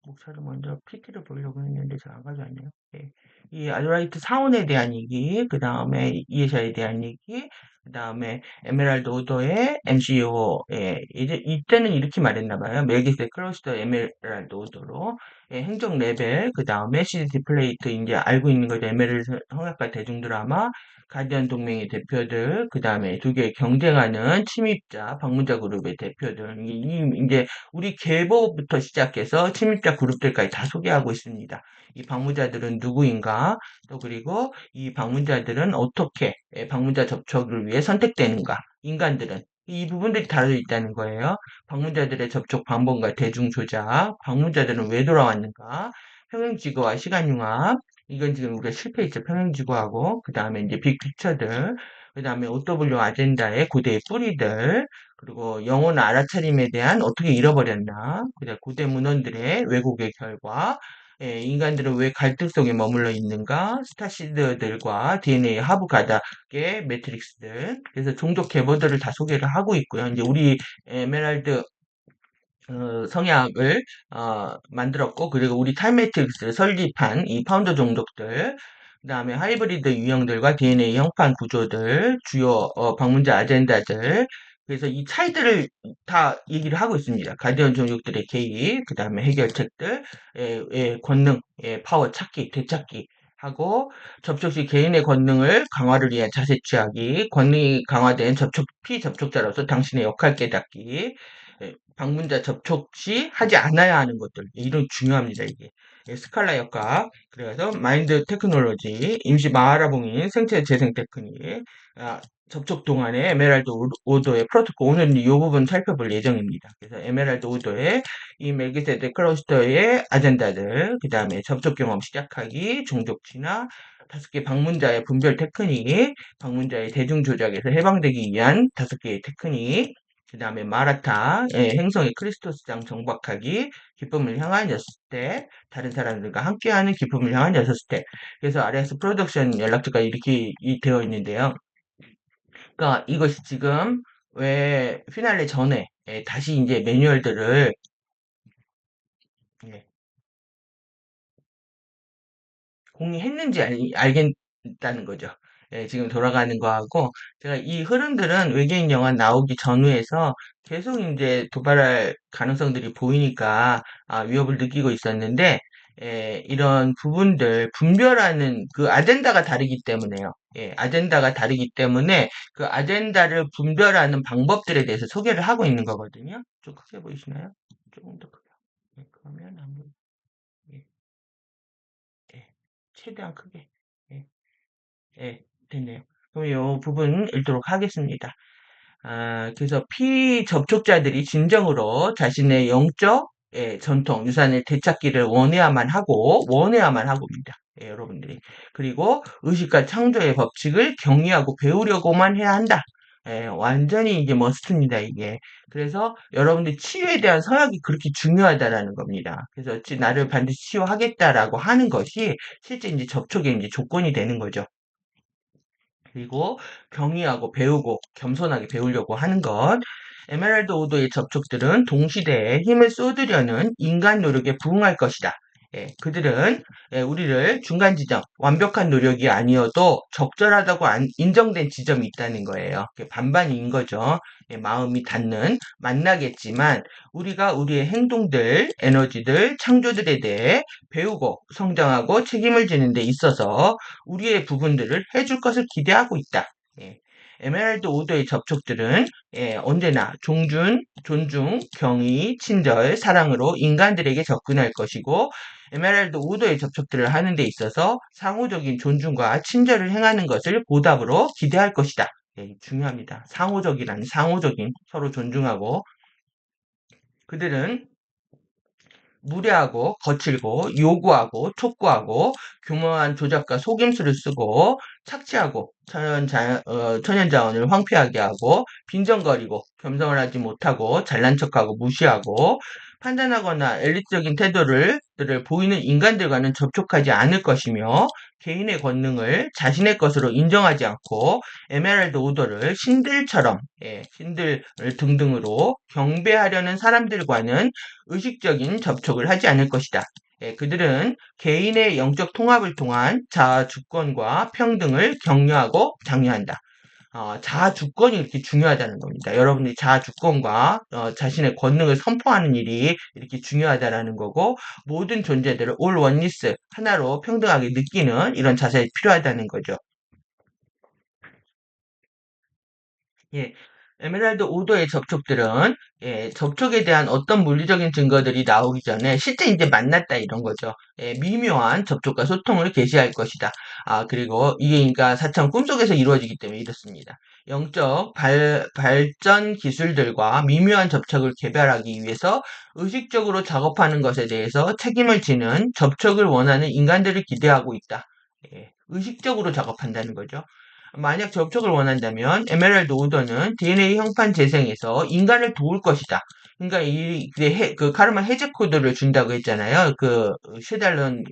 목차를 먼저 PT를 보려고 했는데 제가 안 가져왔네요. 이 알라이트 사원에 대한 얘기, 그 다음에 이에샤에 대한 얘기, 그 다음에 에메랄드 오더의 MCO, 이제 이때는 이렇게 말했나 봐요. 멜기세 클러스터 에메랄드 오더로 행정 레벨, 그 다음에 CDT 플레이트 이제 알고 있는 거죠. 에메랄드 성악과 대중 드라마, 가디언 동맹의 대표들, 그 다음에 두 개 경쟁하는 침입자, 방문자 그룹의 대표들, 이제 우리 계보부터 시작해서 침입자 그룹들까지 다 소개하고 있습니다. 이 방문자들은 누구인가? 또 그리고 이 방문자들은 어떻게 방문자 접촉을 위해 선택되는가? 인간들은 이 부분들이 다뤄져 있다는 거예요. 방문자들의 접촉 방법과 대중 조작, 방문자들은 왜 돌아왔는가? 평행지구와 시간융합, 이건 지금 우리가 실패했죠. 평행지구하고, 그 다음에 이제 빅픽처들, 그 다음에 OW 아젠다의 고대의 뿌리들, 그리고 영혼 알아차림에 대한 어떻게 잃어버렸나, 그다음 고대 문헌들의 왜곡의 결과, 인간들은 왜 갈등 속에 머물러 있는가, 스타시드들과 DNA 하부 가닥의 매트릭스들, 그래서 종족 계보들을 다 소개를 하고 있고요. 이제 우리 에메랄드 성약을 만들었고 그리고 우리 타임매트릭스를 설립한 이 파운더 종족들 그다음에 하이브리드 유형들과 DNA 형판 구조들 주요 방문자 아젠다들 그래서 이 차이들을 다 얘기를 하고 있습니다. 가디언 종족들의 개입, 그 다음에 해결책들, 권능, 파워 찾기, 되찾기 하고 접촉 시 개인의 권능을 강화를 위한 자세 취하기, 권능이 강화된 피접촉자로서 당신의 역할 깨닫기, 방문자 접촉 시 하지 않아야 하는 것들 이런 중요합니다 이게 스칼라 역학 그래서 마인드 테크놀로지 임시 마하라봉인 생체 재생 테크닉 접촉 동안에 에메랄드 오더의 프로토콜 오늘은 이 부분 살펴볼 예정입니다. 그래서 에메랄드 오더의 이 멜기세덱 클러스터의 아젠다들 그 다음에 접촉 경험 시작하기 종족 진화 5개 방문자의 분별 테크닉 방문자의 대중 조작에서 해방되기 위한 5개의 테크닉 그 다음에 마라타, 행성의 크리스토스장 정박하기, 기쁨을 향한 6스텝, 다른 사람들과 함께하는 기쁨을 향한 6스텝. 그래서 RS 프로덕션 연락처가 이렇게 되어 있는데요. 그러니까 이것이 지금 왜 피날레 전에 다시 이제 매뉴얼들을 예, 공유했는지 알겠다는 거죠. 예, 지금 돌아가는 거하고 제가 이 흐름들은 외계인 영화 나오기 전후에서 계속 이제 도발할 가능성들이 보이니까 위협을 느끼고 있었는데 이런 부분들 분별하는 그 아젠다가 다르기 때문에요. 예, 아젠다가 다르기 때문에 그 아젠다를 분별하는 방법들에 대해서 소개를 하고 있는 거거든요. 좀 크게 보이시나요? 조금 더 크게. 예, 그러면 한번 예, 예, 최대한 크게. 예. 예, 됐네요. 그럼 이 부분 읽도록 하겠습니다. 그래서 피접촉자들이 진정으로 자신의 영적 전통, 유산의 되찾기를 원해야만 하고입니다. 예, 여러분들이. 그리고 의식과 창조의 법칙을 경리하고 배우려고만 해야 한다. 예, 완전히 이게 머스트입니다, 이게. 그래서 여러분들 치유에 대한 서약이 그렇게 중요하다라는 겁니다. 그래서 나를 반드시 치유하겠다라고 하는 것이 실제 이제 접촉의 이제 조건이 되는 거죠. 그리고 경의하고 배우고 겸손하게 배우려고 하는 것. 에메랄드 오더의 접촉들은 동시대에 힘을 쏟으려는 인간 노력에 부응할 것이다. 예, 그들은 우리를 중간 지점, 완벽한 노력이 아니어도 적절하다고 인정된 지점이 있다는 거예요. 반반인 거죠. 예, 마음이 닿는, 만나겠지만 우리가 우리의 행동들, 에너지들, 창조들에 대해 배우고 성장하고 책임을 지는 데 있어서 우리의 부분들을 해줄 것을 기대하고 있다. 예. 에메랄드 오더의 접촉들은 언제나 존중, 경의, 친절, 사랑으로 인간들에게 접근할 것이고 에메랄드 오더의 접촉들을 하는 데 있어서 상호적인 존중과 친절을 행하는 것을 보답으로 기대할 것이다. 예, 중요합니다. 상호적인 서로 존중하고 그들은 무례하고 거칠고 요구하고 촉구하고 교묘한 조작과 속임수를 쓰고 착취하고 천연 자원을 황폐하게 하고 빈정거리고 겸손을 하지 못하고 잘난 척하고 무시하고 판단하거나 엘리트적인 태도를 보이는 인간들과는 접촉하지 않을 것이며 개인의 권능을 자신의 것으로 인정하지 않고 에메랄드 오더를 신들을 등등으로 경배하려는 사람들과는 의식적인 접촉을 하지 않을 것이다. 그들은 개인의 영적 통합을 통한 자아 주권과 평등을 격려하고 장려한다. 자아 주권이 이렇게 중요하다는 겁니다. 여러분들이 자아 주권과 자신의 권능을 선포하는 일이 이렇게 중요하다라는 거고 모든 존재들을 올 원리스 하나로 평등하게 느끼는 이런 자세가 필요하다는 거죠. 예, 에메랄드 오더의 접촉들은 접촉에 대한 어떤 물리적인 증거들이 나오기 전에 실제 이제 만났다 이런 거죠. 미묘한 접촉과 소통을 개시할 것이다. 그리고 이게 그러니까 사참 꿈속에서 이루어지기 때문에 이렇습니다. 영적 발전 기술들과 미묘한 접촉을 개발하기 위해서 의식적으로 작업하는 것에 대해서 책임을 지는 접촉을 원하는 인간들을 기대하고 있다. 의식적으로 작업한다는 거죠. 만약 접촉을 원한다면 에메랄드 오더는 DNA 형판 재생에서 인간을 도울 것이다. 그러니까 그 카르마 해제 코드를 준다고 했잖아요. 그 쉐달론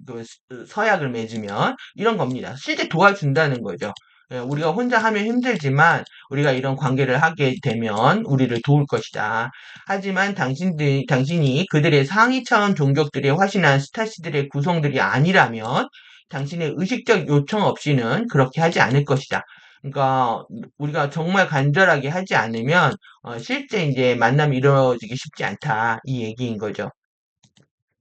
서약을 맺으면 이런 겁니다. 실제 도와준다는 거죠. 우리가 혼자 하면 힘들지만 우리가 이런 관계를 하게 되면 우리를 도울 것이다. 하지만 당신이 그들의 상위 차원 종족들의 화신한 스타시들의 구성들이 아니라면 당신의 의식적 요청 없이는 그렇게 하지 않을 것이다. 그러니까 우리가 정말 간절하게 하지 않으면 실제 이제 만남이 이루어지기 쉽지 않다 이 얘기인 거죠.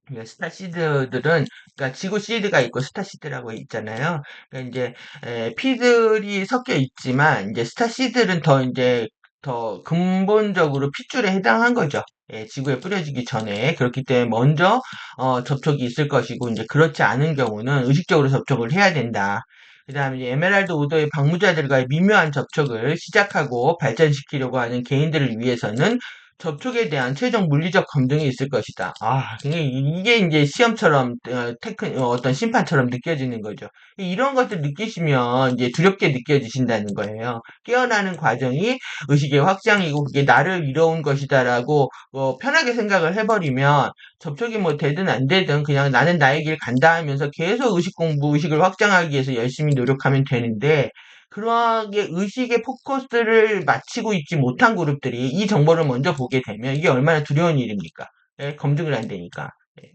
그러니까 스타시드들은 그러니까 지구 시드가 있고 스타시드라고 있잖아요. 그러니까 이제 피들이 섞여 있지만 이제 스타시드는 더 이제 더 근본적으로 핏줄에 해당한 거죠. 지구에 뿌려지기 전에 그렇기 때문에 먼저 접촉이 있을 것이고 이제 그렇지 않은 경우는 의식적으로 접촉을 해야 된다. 그다음에 이제 에메랄드 오더의 방문자들과의 미묘한 접촉을 시작하고 발전시키려고 하는 개인들을 위해서는 접촉에 대한 최종 물리적 검증이 있을 것이다. 이게 이제 시험처럼, 어떤 심판처럼 느껴지는 거죠. 이런 것들 느끼시면 이제 두렵게 느껴지신다는 거예요. 깨어나는 과정이 의식의 확장이고 그게 나를 이뤄온 것이다라고 편하게 생각을 해버리면 접촉이 뭐 되든 안 되든 그냥 나는 나의 길 간다 하면서 계속 의식 공부, 의식을 확장하기 위해서 열심히 노력하면 되는데 그러하게 의식의 포커스를 맞추고 있지 못한 그룹들이 이 정보를 먼저 보게 되면 이게 얼마나 두려운 일입니까? 예, 검증을 안 되니까. 예.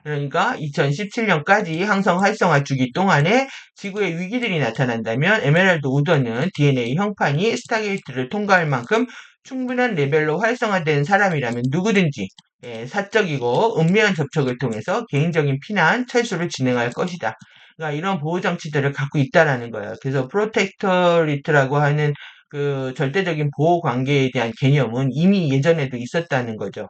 그러니까 2017년까지 항성 활성화 주기 동안에 지구에 위기들이 나타난다면 에메랄드 우더는 DNA 형판이 스타게이트를 통과할 만큼 충분한 레벨로 활성화된 사람이라면 누구든지 사적이고 은밀한 접촉을 통해서 개인적인 피난, 철수를 진행할 것이다. 그러니까 이런 보호 장치들을 갖고 있다라는 거예요. 그래서 프로텍터리트라고 하는 그 절대적인 보호 관계에 대한 개념은 이미 예전에도 있었다는 거죠.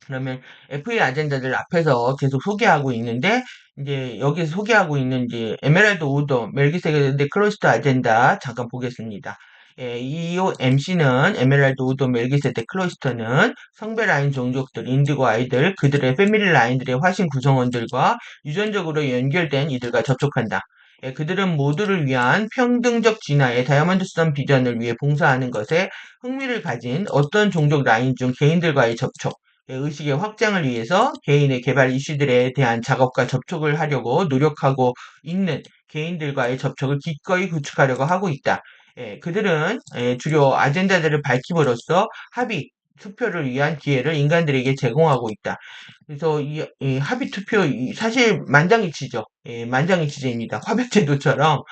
그러면 FA 아젠다들 앞에서 계속 소개하고 있는데 이제 여기서 소개하고 있는 이제 에메랄드 오더 멜기세덱 크로스트 아젠다 잠깐 보겠습니다. EOMC는 에메랄드 오더 멜기세덱 클로이스터는 성배 라인 종족들, 인디고 아이들, 그들의 패밀리 라인들의 화신 구성원들과 유전적으로 연결된 이들과 접촉한다. 그들은 모두를 위한 평등적 진화의 다이아몬드 선 비전을 위해 봉사하는 것에 흥미를 가진 어떤 종족 라인 중 개인들과의 접촉, 의식의 확장을 위해서 개인의 개발 이슈들에 대한 작업과 접촉을 하려고 노력하고 있는 개인들과의 접촉을 기꺼이 구축하려고 하고 있다. 그들은 주요 아젠다들을 밝힘으로써 합의, 투표를 위한 기회를 인간들에게 제공하고 있다. 그래서 이 합의 투표 사실 만장일치죠. 만장일치제입니다. 화백제도처럼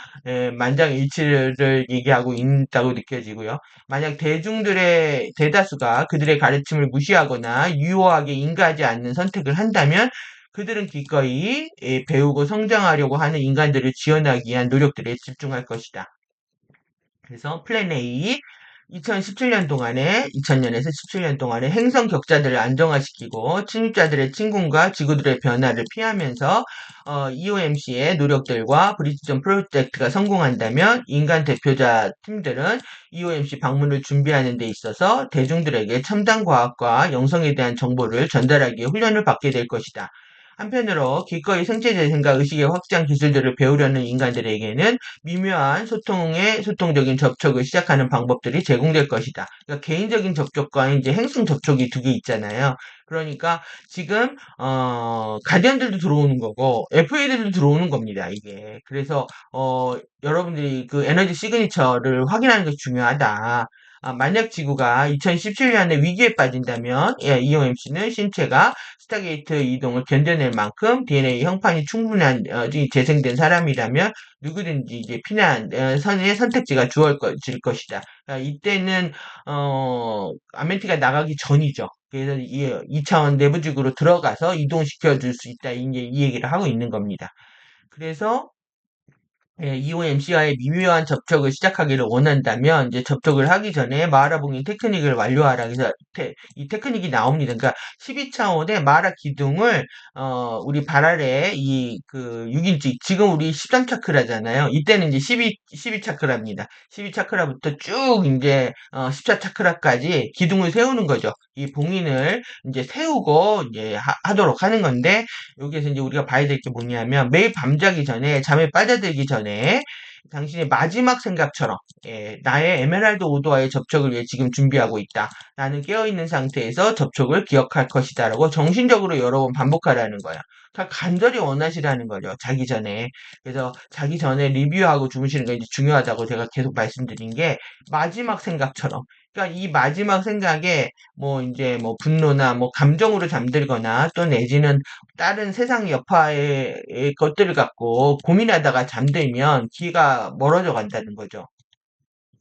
만장일치를 얘기하고 있다고 느껴지고요. 만약 대중들의 대다수가 그들의 가르침을 무시하거나 유효하게 인가하지 않는 선택을 한다면 그들은 기꺼이 배우고 성장하려고 하는 인간들을 지원하기 위한 노력들에 집중할 것이다. 그래서 플랜 A 2017년 동안에 2000년에서 17년 동안에 행성 격자들을 안정화시키고 침입자들의 침공과 지구들의 변화를 피하면서 EOMC의 노력들과 브리지존 프로젝트가 성공한다면 인간 대표자 팀들은 EOMC 방문을 준비하는 데 있어서 대중들에게 첨단 과학과 영성에 대한 정보를 전달하기에 훈련을 받게 될 것이다. 한편으로 기꺼이 생체재생과 의식의 확장 기술들을 배우려는 인간들에게는 미묘한 소통적인 접촉을 시작하는 방법들이 제공될 것이다. 그러니까 개인적인 접촉과 이제 행성 접촉이 두 개 있잖아요. 그러니까 지금 가디언들도 들어오는 거고 FA들도 들어오는 겁니다. 이게 그래서 여러분들이 그 에너지 시그니처를 확인하는 것이 중요하다. 만약 지구가 2017년에 위기에 빠진다면 EOMC는 신체가 스타게이트 이동을 견뎌낼 만큼 DNA 형판이 충분한 재생된 사람이라면 누구든지 이제 피난 선의 선택지가 주어질 것이다. 이때는 아멘티가 나가기 전이죠. 그래서 이 2차원 내부지구로 들어가서 이동시켜 줄 수 있다. 이제 이 얘기를 하고 있는 겁니다. 그래서 EOMC와의 미묘한 접촉을 시작하기를 원한다면 이제 접촉을 하기 전에 마라봉인 테크닉을 완료하라. 그래서 이 테크닉이 나옵니다. 그러니까 12차원의 마라 기둥을 우리 발 아래 이그 6인치 지금 우리 13차크라잖아요. 이때는 이제 12차크라입니다. 12차크라부터 쭉 이제 14차크라까지 기둥을 세우는 거죠. 이 봉인을 이제 세우고 이제 하도록 하는 건데 여기에서 이제 우리가 봐야 될 게 뭐냐면 매일 밤자기 전에 잠에 빠져들기 전에 당신의 마지막 생각처럼 나의 에메랄드 오더와의 접촉을 위해 지금 준비하고 있다. 나는 깨어있는 상태에서 접촉을 기억할 것이다. 라고 정신적으로 여러 번 반복하라는 거야. 그러니까 간절히 원하시라는 거죠. 자기 전에. 그래서 자기 전에 리뷰하고 주무시는 게 이제 중요하다고 제가 계속 말씀드린 게 마지막 생각처럼. 그러니까 이 마지막 생각에 뭐 이제 뭐 분노나 뭐 감정으로 잠들거나 또 내지는 다른 세상 여파의 것들을 갖고 고민하다가 잠들면 귀가 멀어져 간다는 거죠.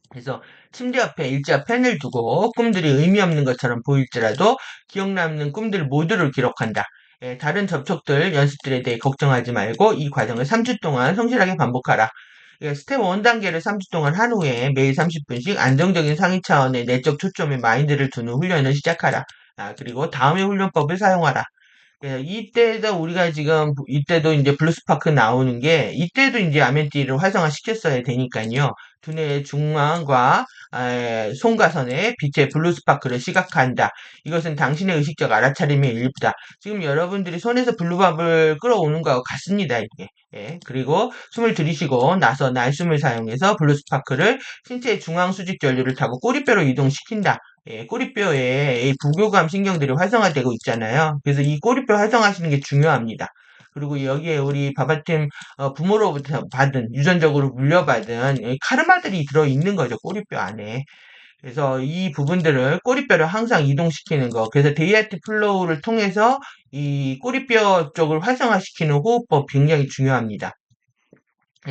그래서 침대 옆에 일자 펜을 두고 꿈들이 의미 없는 것처럼 보일지라도 기억 남는 꿈들 모두를 기록한다. 다른 접촉들, 연습들에 대해 걱정하지 말고 이 과정을 3주 동안 성실하게 반복하라. 스텝 1 단계를 3주 동안 한 후에 매일 30분씩 안정적인 상위 차원의 내적 초점에 마인드를 두는 훈련을 시작하라. 그리고 다음의 훈련법을 사용하라. 이때도 우리가 지금 이때도 이제 블루스파크 나오는 게 이때도 이제 아멘티를 활성화 시켰어야 되니까요. 두뇌의 중앙과 송가선의 빛의 블루 스파크를 시각화한다. 이것은 당신의 의식적 알아차림의 일부다. 지금 여러분들이 손에서 블루밥을 끌어오는 거하고 같습니다. 이게. 예, 그리고 숨을 들이쉬고 나서 날숨을 사용해서 블루 스파크를 신체의 중앙 수직 전류를 타고 꼬리뼈로 이동시킨다. 예, 꼬리뼈에 이 부교감 신경들이 활성화되고 있잖아요. 그래서 이 꼬리뼈 활성화하시는 게 중요합니다. 그리고 여기에 우리 바바팀 부모로부터 받은 유전적으로 물려받은 이 카르마들이 들어있는 거죠. 꼬리뼈 안에. 그래서 이 부분들을 꼬리뼈를 항상 이동시키는 거. 그래서 데이아트 플로우를 통해서 이 꼬리뼈 쪽을 활성화시키는 호흡법 굉장히 중요합니다.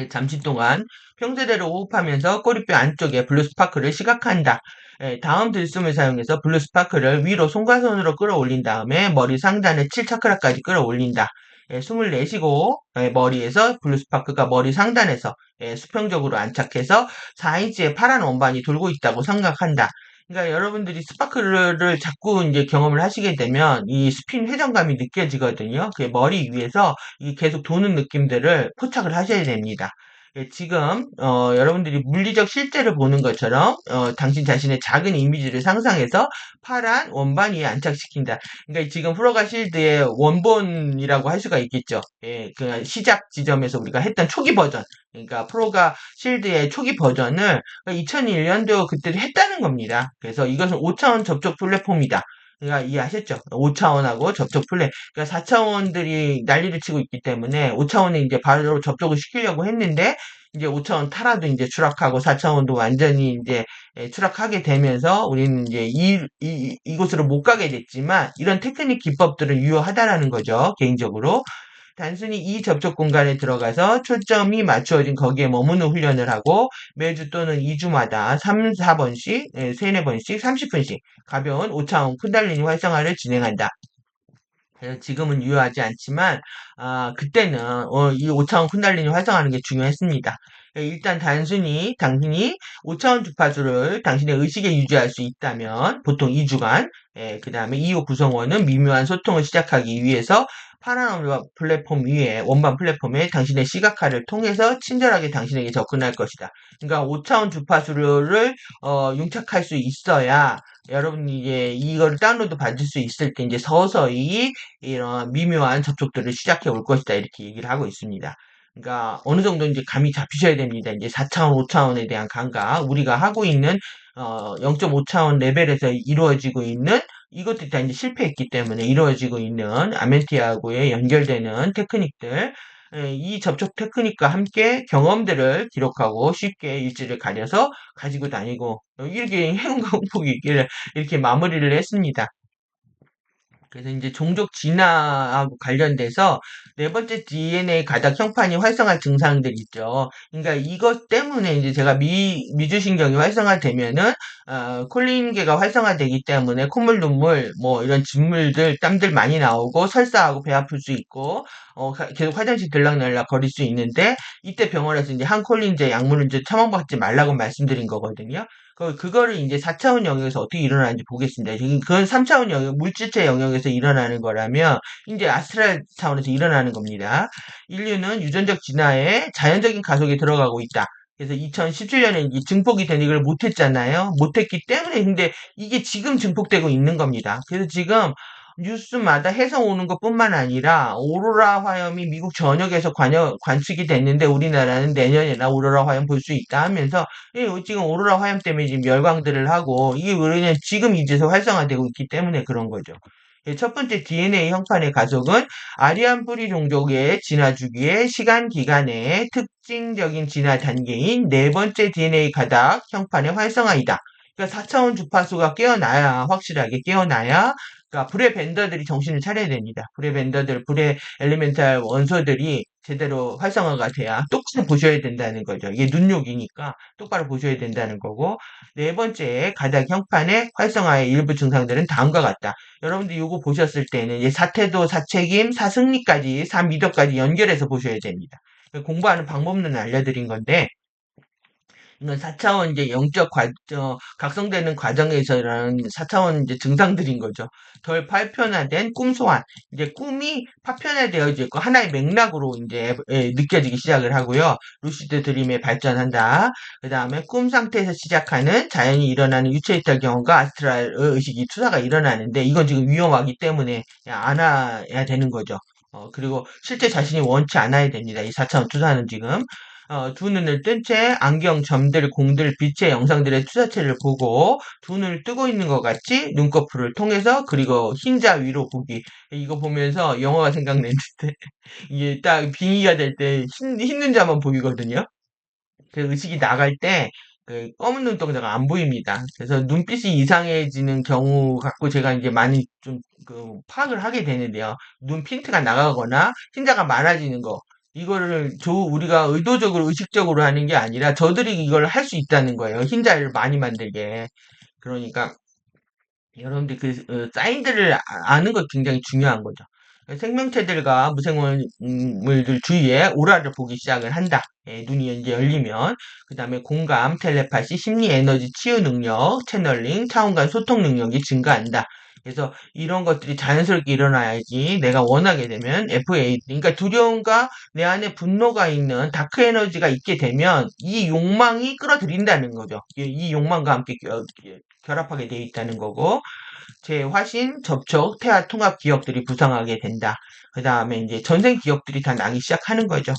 잠시 동안 평소대로 호흡하면서 꼬리뼈 안쪽에 블루 스파크를 시각한다. 다음 들숨을 사용해서 블루 스파크를 위로 손과손으로 끌어올린 다음에 머리 상단의 7차크라까지 끌어올린다. 숨을 내쉬고 머리에서 블루 스파크가 머리 상단에서 수평적으로 안착해서 4인치의 파란 원반이 돌고 있다고 생각한다. 그러니까 여러분들이 스파크를 자꾸 이제 경험을 하시게 되면 이 스핀 회전감이 느껴지거든요. 그 머리 위에서 이 계속 도는 느낌들을 포착을 하셔야 됩니다. 예, 지금 여러분들이 물리적 실제를 보는 것처럼 당신 자신의 작은 이미지를 상상해서 파란 원반 위에 안착시킨다. 그러니까 지금 프로가 실드의 원본이라고 할 수가 있겠죠. 예, 그 시작 지점에서 우리가 했던 초기 버전. 그러니까 프로가 실드의 초기 버전을 2001년도 그때 했다는 겁니다. 그래서 이것은 5차원 접촉 플랫폼이다. 그러니까 이해하셨죠? 5차원하고 접촉 플랫. 그러니까 4차원들이 난리를 치고 있기 때문에 5차원에 이제 바로 접촉을 시키려고 했는데 이제 5차원 타라도 이제 추락하고 4차원도 완전히 이제 추락하게 되면서 우리는 이제 이곳으로 못 가게 됐지만 이런 테크닉 기법들은 유효하다라는 거죠. 개인적으로. 단순히 이 접촉 공간에 들어가서 초점이 맞추어진 거기에 머무는 훈련을 하고 매주 또는 2주마다 3, 4번씩, 3, 4번씩 30분씩 가벼운 5차원 쿤달리니 활성화를 진행한다. 그래서 지금은 유효하지 않지만 그때는 이 5차원 쿤달리니 활성화하는 게 중요했습니다. 일단 단순히 당신이 5차원 주파수를 당신의 의식에 유지할 수 있다면 보통 2주간 그 다음에 이후 구성원은 미묘한 소통을 시작하기 위해서 파란 플랫폼 위에 원반 플랫폼에 당신의 시각화를 통해서 친절하게 당신에게 접근할 것이다. 그러니까 5차원 주파수를 융착할 수 있어야 여러분이 이제 이걸 다운로드 받을 수 있을 때 이제 서서히 이런 미묘한 접촉들을 시작해 올 것이다. 이렇게 얘기를 하고 있습니다. 그러니까 어느 정도 이제 감이 잡히셔야 됩니다. 이제 4차원, 5차원에 대한 감각. 우리가 하고 있는 0.5차원 레벨에서 이루어지고 있는 이것들이 다 이제 실패했기 때문에 이루어지고 있는 아멘티아하고의 연결되는 테크닉들, 이 접촉 테크닉과 함께 경험들을 기록하고 쉽게 일지를 가려서 가지고 다니고 이렇게 행운 공복이 있기를 이렇게 마무리를 했습니다. 그래서 이제 종족 진화하고 관련돼서 네 번째 DNA 가닥 형판이 활성화 증상들 있죠. 그러니까 이것 때문에 이제 제가 미주신경이 활성화되면은 콜린계가 활성화되기 때문에 콧물, 눈물, 뭐 이런 진물들, 땀들 많이 나오고 설사하고 배 아플 수 있고 계속 화장실 들락날락 거릴 수 있는데 이때 병원에서 이제 항콜린제 약물을 이제 처방받지 말라고 말씀드린 거거든요. 그거를 이제 4차원 영역에서 어떻게 일어나는지 보겠습니다. 지금 그건 3차원 영역, 물질체 영역에서 일어나는 거라면, 이제 아스트랄 차원에서 일어나는 겁니다. 인류는 유전적 진화에 자연적인 가속에 들어가고 있다. 그래서 2017년에 증폭이 된 이걸 못했잖아요. 못했기 때문에, 근데 이게 지금 증폭되고 있는 겁니다. 그래서 지금 뉴스마다 해서 오는 것뿐만 아니라 오로라 화염이 미국 전역에서 관측이 됐는데 우리나라는 내년에나 오로라 화염 볼 수 있다 하면서 지금 오로라 화염 때문에 지금 열광들을 하고 이게 우리는 지금 이제서 활성화되고 있기 때문에 그런 거죠. 첫 번째 DNA 형판의 가속은 아리안 뿌리 종족의 진화 주기의 시간 기간의 특징적인 진화 단계인 네 번째 DNA 가닥 형판의 활성화이다. 그러니까 4차원 주파수가 깨어나야 확실하게 깨어나야 그러니까 불의 벤더들이 정신을 차려야 됩니다. 불의 벤더들, 불의 엘리멘탈 원소들이 제대로 활성화가 돼야 똑바로 보셔야 된다는 거죠. 이게 눈욕이니까 똑바로 보셔야 된다는 거고 네 번째 가닥 형판의 활성화의 일부 증상들은 다음과 같다. 여러분들 이거 보셨을 때는 이제 사태도, 사책임, 사승리까지, 사미덕까지 연결해서 보셔야 됩니다. 공부하는 방법론을 알려드린 건데 이건 4차원 이제 영적 각성되는 과정에서 일어나는 4차원 이제 증상들인 거죠. 덜 파편화된 꿈 소환. 이제 꿈이 파편화되어져 있고 하나의 맥락으로 이제 느껴지기 시작을 하고요. 루시드 드림에 발전한다. 그 다음에 꿈 상태에서 시작하는 자연히 일어나는 유체이탈 경험과 아스트랄 의식이 투사가 일어나는데 이건 지금 위험하기 때문에 안 해야 되는 거죠. 그리고 실제 자신이 원치 않아야 됩니다. 이 4차원 투사는 지금. 두 눈을 뜬 채 안경, 점들, 공들, 빛의 영상들의 투자체를 보고 두 눈을 뜨고 있는 것 같이 눈꺼풀을 통해서 그리고 흰자 위로 보기. 이거 보면서 영화가 생각났는데 이게 딱 빙의가 될 때 흰 눈자만 보이거든요. 그 의식이 나갈 때 그 검은 눈동자가 안 보입니다. 그래서 눈빛이 이상해지는 경우 갖고 제가 이제 많이 좀 그 파악을 하게 되는데요. 눈 핀트가 나가거나 흰자가 많아지는 거. 이거를 우리가 의도적으로 의식적으로 하는 게 아니라 저들이 이걸 할 수 있다는 거예요. 흰자를 많이 만들게. 그러니까 여러분들 사인들을 아는 것 굉장히 중요한 거죠. 생명체들과 무생물들 주위에 오라를 보기 시작을 한다. 눈이 이제 열리면. 그 다음에 공감, 텔레파시, 심리 에너지 치유 능력, 채널링, 차원 간 소통 능력이 증가한다. 그래서 이런 것들이 자연스럽게 일어나야지 내가 원하게 되면 FA, 그러니까 두려움과 내 안에 분노가 있는 다크 에너지가 있게 되면 이 욕망이 끌어들인다는 거죠. 이 욕망과 함께 결합하게 되어 있다는 거고, 재화신, 접촉, 태아 통합 기억들이 부상하게 된다. 그 다음에 이제 전생 기억들이 다 나기 시작하는 거죠.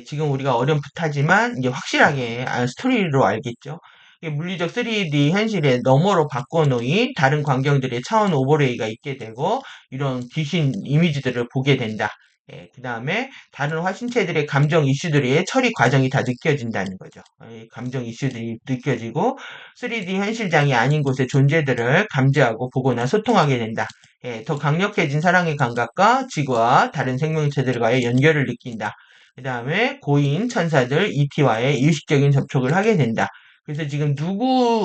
지금 우리가 어렴풋하지만 이제 확실하게 스토리로 알겠죠. 물리적 3D 현실의 너머로 바꿔놓인 다른 광경들의 차원 오버레이가 있게 되고 이런 귀신 이미지들을 보게 된다. 그 다음에 다른 화신체들의 감정 이슈들의 처리 과정이 다 느껴진다는 거죠. 감정 이슈들이 느껴지고 3D 현실장이 아닌 곳의 존재들을 감지하고 보거나 소통하게 된다. 더 강력해진 사랑의 감각과 지구와 다른 생명체들과의 연결을 느낀다. 그 다음에 고인, 천사들, ET와의 의식적인 접촉을 하게 된다. 그래서 지금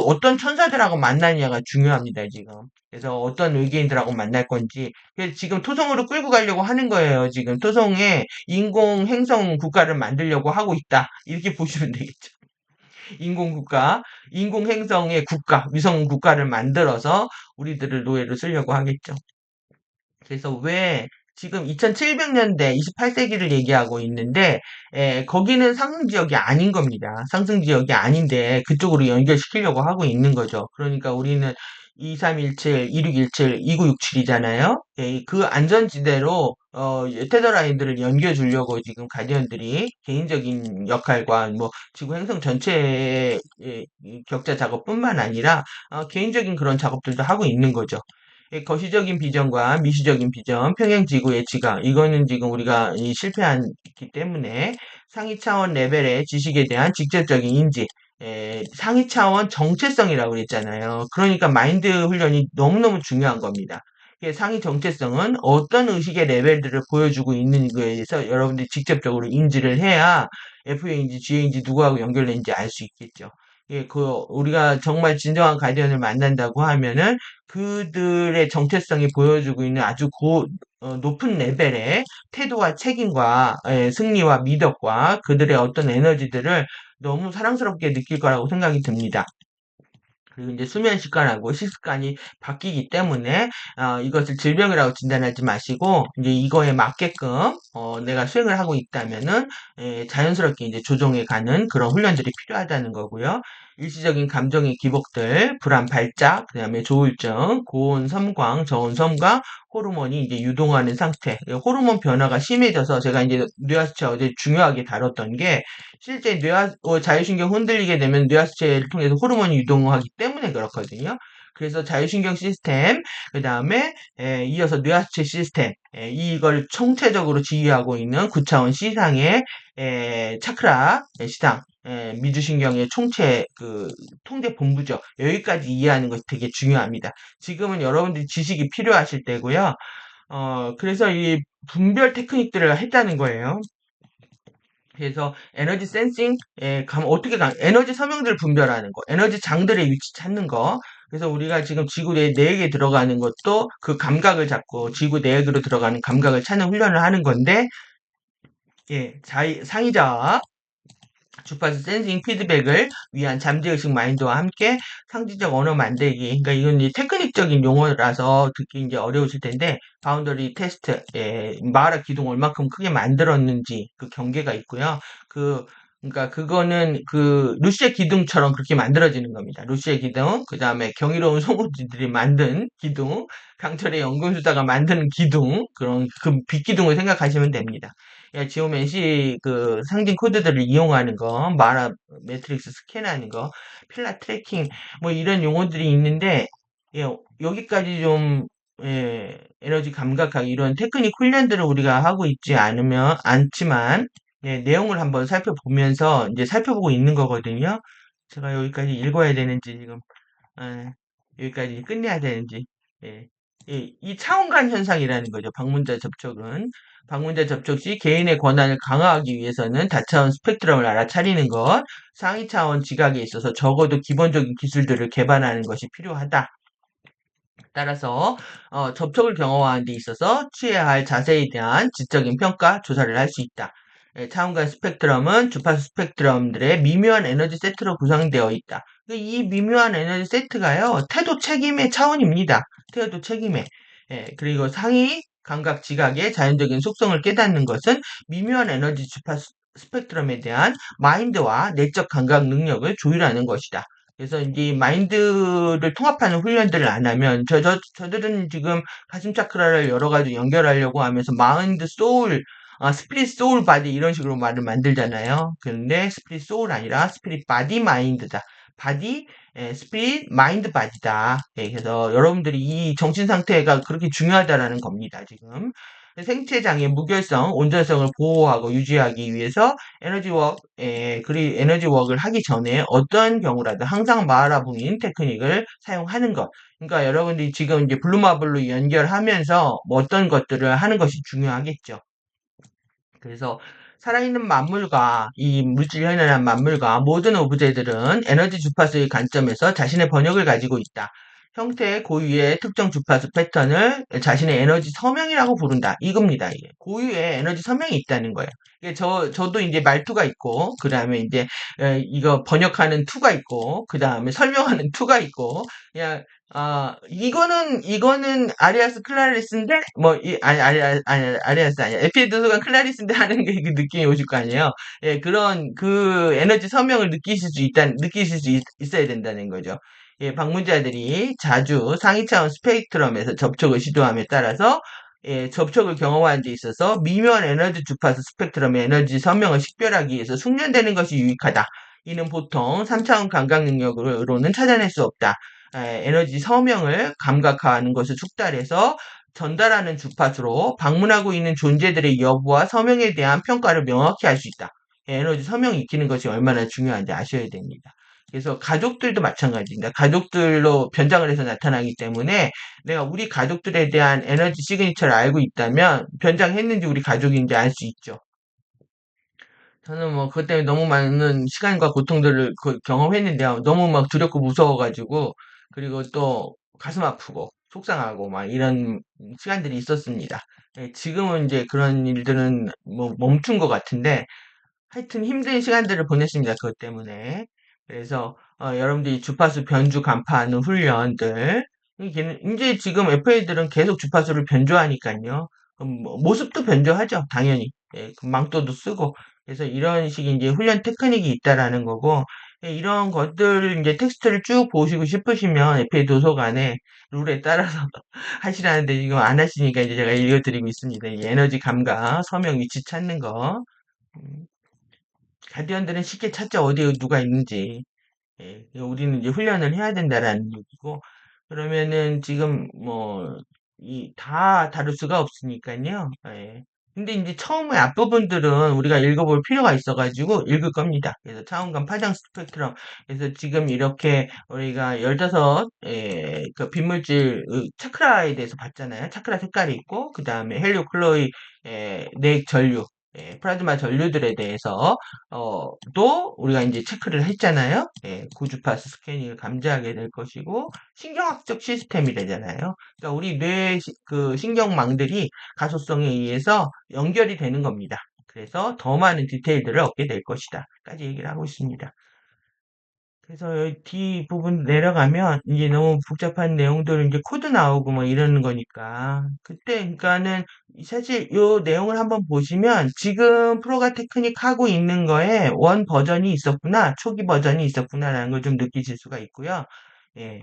어떤 천사들하고 만나느냐가 중요합니다, 지금. 그래서 어떤 외계인들하고 만날 건지. 그래서 지금 토성으로 끌고 가려고 하는 거예요, 지금. 토성에 인공 행성 국가를 만들려고 하고 있다. 이렇게 보시면 되겠죠. 인공국가, 인공행성의 국가, 위성 국가를 만들어서 우리들을 노예로 쓰려고 하겠죠. 그래서 왜 지금 2700년대 28세기를 얘기하고 있는데 거기는 상승지역이 아닌 겁니다. 상승지역이 아닌데 그쪽으로 연결시키려고 하고 있는 거죠. 그러니까 우리는 2317, 2617, 2967이잖아요. 그 안전지대로 테더라인들을 연결주려고 지금 가디언들이 개인적인 역할과 뭐 지구 행성 전체의 격자 작업뿐만 아니라 개인적인 그런 작업들도 하고 있는 거죠. 거시적인 비전과 미시적인 비전, 평행지구의 지각, 이거는 지금 우리가 실패했기 때문에 상위 차원 레벨의 지식에 대한 직접적인 인지, 상위 차원 정체성이라고 그랬잖아요. 그러니까 마인드 훈련이 너무너무 중요한 겁니다. 상위 정체성은 어떤 의식의 레벨들을 보여주고 있는 거에 대해서 여러분들이 직접적으로 인지를 해야 FA인지 GA인지 누구하고 연결된지 알 수 있겠죠. 우리가 정말 진정한 가디언을 만난다고 하면은 그들의 정체성이 보여주고 있는 아주 높은 레벨의 태도와 책임과 승리와 미덕과 그들의 어떤 에너지들을 너무 사랑스럽게 느낄 거라고 생각이 듭니다. 그리고 이제 수면 습관하고 식습관이 바뀌기 때문에 이것을 질병이라고 진단하지 마시고 이제 이거에 맞게끔 내가 수행을 하고 있다면은 자연스럽게 이제 조정해 가는 그런 훈련들이 필요하다는 거고요. 일시적인 감정의 기복들, 불안 발작, 그다음에 조울증, 고온 섬광, 저온 섬광, 호르몬이 이제 유동하는 상태. 호르몬 변화가 심해져서 제가 이제 뇌하수체 어제 중요하게 다뤘던 게 실제 자율신경 흔들리게 되면 뇌하수체를 통해서 호르몬이 유동하기 때문에 그렇거든요. 그래서 자율신경 시스템, 그 다음에 이어서 뇌하수체 시스템, 이걸 총체적으로 지휘하고 있는 9차원 C상의 차크라 시상, 미주신경의 총체 통제 본부죠. 여기까지 이해하는 것이 되게 중요합니다. 지금은 여러분들이 지식이 필요하실 때고요. 그래서 이 분별 테크닉들을 했다는 거예요. 그래서 에너지 센싱, 에너지 서명들을 분별하는 거, 에너지 장들의 위치 찾는 거. 그래서 우리가 지금 지구 내액에 들어가는 것도 그 감각을 잡고 지구 내액으로 들어가는 감각을 찾는 훈련을 하는 건데, 상의자와 주파수 센싱 피드백을 위한 잠재의식 마인드와 함께 상징적 언어 만들기. 그러니까 이건 이제 테크닉적인 용어라서 듣기 이제 어려우실 텐데, 바운더리 테스트, 마라 기둥 얼마큼 크게 만들었는지 그 경계가 있고요. 그, 그러니까 그거는 그 루시의 기둥처럼 그렇게 만들어지는 겁니다. 루시의 기둥, 그 다음에 경이로운 송우지들이 만든 기둥, 강철의 연금술사가 만드는 기둥, 그런 그 빗기둥을 생각하시면 됩니다. 지오메시 그 상징 코드들을 이용하는 거, 마라 매트릭스 스캔하는 거, 필라 트래킹 뭐 이런 용어들이 있는데 여기까지 좀 에너지 감각하기 이런 테크닉 훈련들을 우리가 하고 있지 않지만 내용을 한번 살펴보면서 이제 살펴보고 있는 거거든요. 제가 여기까지 읽어야 되는지 지금 아, 여기까지 끝내야 되는지. 예. 이 차원간 현상이라는 거죠. 방문자 접촉은. 방문자 접촉 시 개인의 권한을 강화하기 위해서는 다차원 스펙트럼을 알아차리는 것, 상위 차원 지각에 있어서 적어도 기본적인 기술들을 개발하는 것이 필요하다. 따라서 접촉을 경험하는 데 있어서 취해야 할 자세에 대한 지적인 평가, 조사를 할 수 있다. 차원간 스펙트럼은 주파수 스펙트럼들의 미묘한 에너지 세트로 구성되어 있다. 이 미묘한 에너지 세트가요, 태도 책임의 차원입니다. 태도 책임의. 그리고 상위 감각 지각의 자연적인 속성을 깨닫는 것은 미묘한 에너지 주파수 스펙트럼에 대한 마인드와 내적 감각 능력을 조율하는 것이다. 그래서 이제 마인드를 통합하는 훈련들을 안 하면 저들은 지금 가슴 차크라를 여러 가지 연결하려고 하면서 마인드 소울 스피릿 소울 바디 이런 식으로 말을 만들잖아요. 그런데 스피릿 소울 아니라 스피릿 바디 마인드다. 바디 스피릿 마인드 바디다. 그래서 여러분들이 이 정신 상태가 그렇게 중요하다라는 겁니다. 지금 생체 장애 무결성, 온전성을 보호하고 유지하기 위해서 에너지 워크를 하기 전에 어떤 경우라도 항상 마라붕인 테크닉을 사용하는 것. 그러니까 여러분들이 지금 이제 블루마블로 연결하면서 뭐 어떤 것들을 하는 것이 중요하겠죠. 그래서 살아있는 만물과 이 물질 현현한 만물과 모든 오브제들은 에너지 주파수의 관점에서 자신의 번역을 가지고 있다. 형태 고유의 특정 주파수 패턴을 자신의 에너지 서명이라고 부른다. 이겁니다. 이게. 고유의 에너지 서명이 있다는 거예요. 이게 저도 이제 말투가 있고, 그 다음에 이제 이거 번역하는 투가 있고, 그 다음에 설명하는 투가 있고, 그냥 이거는 아리아스 클라리스인데, 뭐, 아리아스 아니야. 에피의 도서관 클라리스인데 하는 게 그 느낌이 오실 거 아니에요? 예, 그런, 그 에너지 서명을 느끼실 수 있어야 된다는 거죠. 예, 방문자들이 자주 상위 차원 스펙트럼에서 접촉을 시도함에 따라서, 접촉을 경험하는 데 있어서 미묘한 에너지 주파수 스펙트럼의 에너지 서명을 식별하기 위해서 숙련되는 것이 유익하다. 이는 보통 3차원 감각 능력으로는 찾아낼 수 없다. 에너지 서명을 감각화하는 것을 숙달해서 전달하는 주파수로 방문하고 있는 존재들의 여부와 서명에 대한 평가를 명확히 할 수 있다. 에너지 서명이 익히는 것이 얼마나 중요한지 아셔야 됩니다. 그래서 가족들도 마찬가지입니다. 가족들로 변장을 해서 나타나기 때문에 내가 우리 가족들에 대한 에너지 시그니처를 알고 있다면 변장했는지 우리 가족인지 알 수 있죠. 저는 뭐 그것 때문에 너무 많은 시간과 고통들을 경험했는데요. 너무 막 두렵고 무서워가지고 그리고 또 가슴 아프고 속상하고 막 이런 시간들이 있었습니다. 지금은 이제 그런 일들은 뭐 멈춘 것 같은데 하여튼 힘든 시간들을 보냈습니다. 그것 때문에. 그래서 여러분들이 주파수 변주 간파하는 훈련들 이제 지금 FA들은 계속 주파수를 변조하니까요. 모습도 변조하죠. 당연히. 그 망토도 쓰고. 그래서 이런 식의 이제 훈련 테크닉이 있다라는 거고 이런 것들을 이제 텍스트를 쭉 보시고 싶으시면 FA 도서관에 룰에 따라서 하시라는데 지금 안 하시니까 이제 제가 읽어드리고 있습니다. 이 에너지 감각, 서명 위치 찾는 거. 음. 가디언들은 쉽게 찾죠. 어디에 누가 있는지. 우리는 이제 훈련을 해야 된다라는 얘기고, 그러면은 지금 뭐, 다 다룰 수가 없으니까요. 근데 이제 처음에 앞부분들은 우리가 읽어볼 필요가 있어가지고 읽을 겁니다. 그래서 차원감 파장 스펙트럼. 그래서 지금 이렇게 우리가 15, 그 빗물질, 차크라에 대해서 봤잖아요. 차크라 색깔이 있고, 그 다음에 헬리오, 클로이, 네 전류. 플라즈마 전류들에 대해서 또 우리가 이제 체크를 했잖아요. 고주파수 스캐닝을 감지하게 될 것이고 신경학적 시스템이라잖아요. 그러니까 우리 뇌의 그 신경망들이 가소성에 의해서 연결이 되는 겁니다. 그래서 더 많은 디테일들을 얻게 될 것이다. 까지 얘기를 하고 있습니다. 그래서 여기 D 부분 내려가면 이제 너무 복잡한 내용들 이제 코드 나오고 뭐 이러는 거니까 그때 그러니까는 사실 요 내용을 한번 보시면 지금 프로가 테크닉 하고 있는 거에 원 버전이 있었구나 초기 버전이 있었구나라는 걸 좀 느끼실 수가 있고요. 예.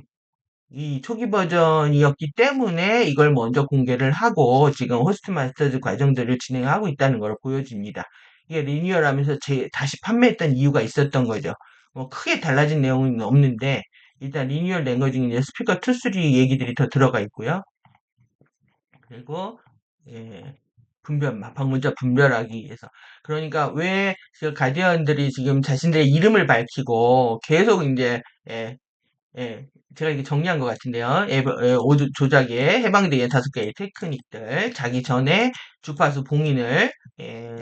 이 초기 버전이었기 때문에 이걸 먼저 공개를 하고 지금 호스트 마스터즈 과정들을 진행하고 있다는 걸 보여줍니다. 이게 리니얼하면서 다시 판매했던 이유가 있었던 거죠. 뭐 크게 달라진 내용은 없는데 일단 리니얼 랭거징 이제 스피커 2, 3 얘기들이 더 들어가 있고요. 그리고 예, 방문자 분별하기 위해서. 그러니까 왜 가디언들이 지금 자신들의 이름을 밝히고 계속 이제 예, 예, 제가 이게 정리한 것 같은데요. 오류 조작에 해당되는 5개의 테크닉들, 자기 전에 주파수 봉인을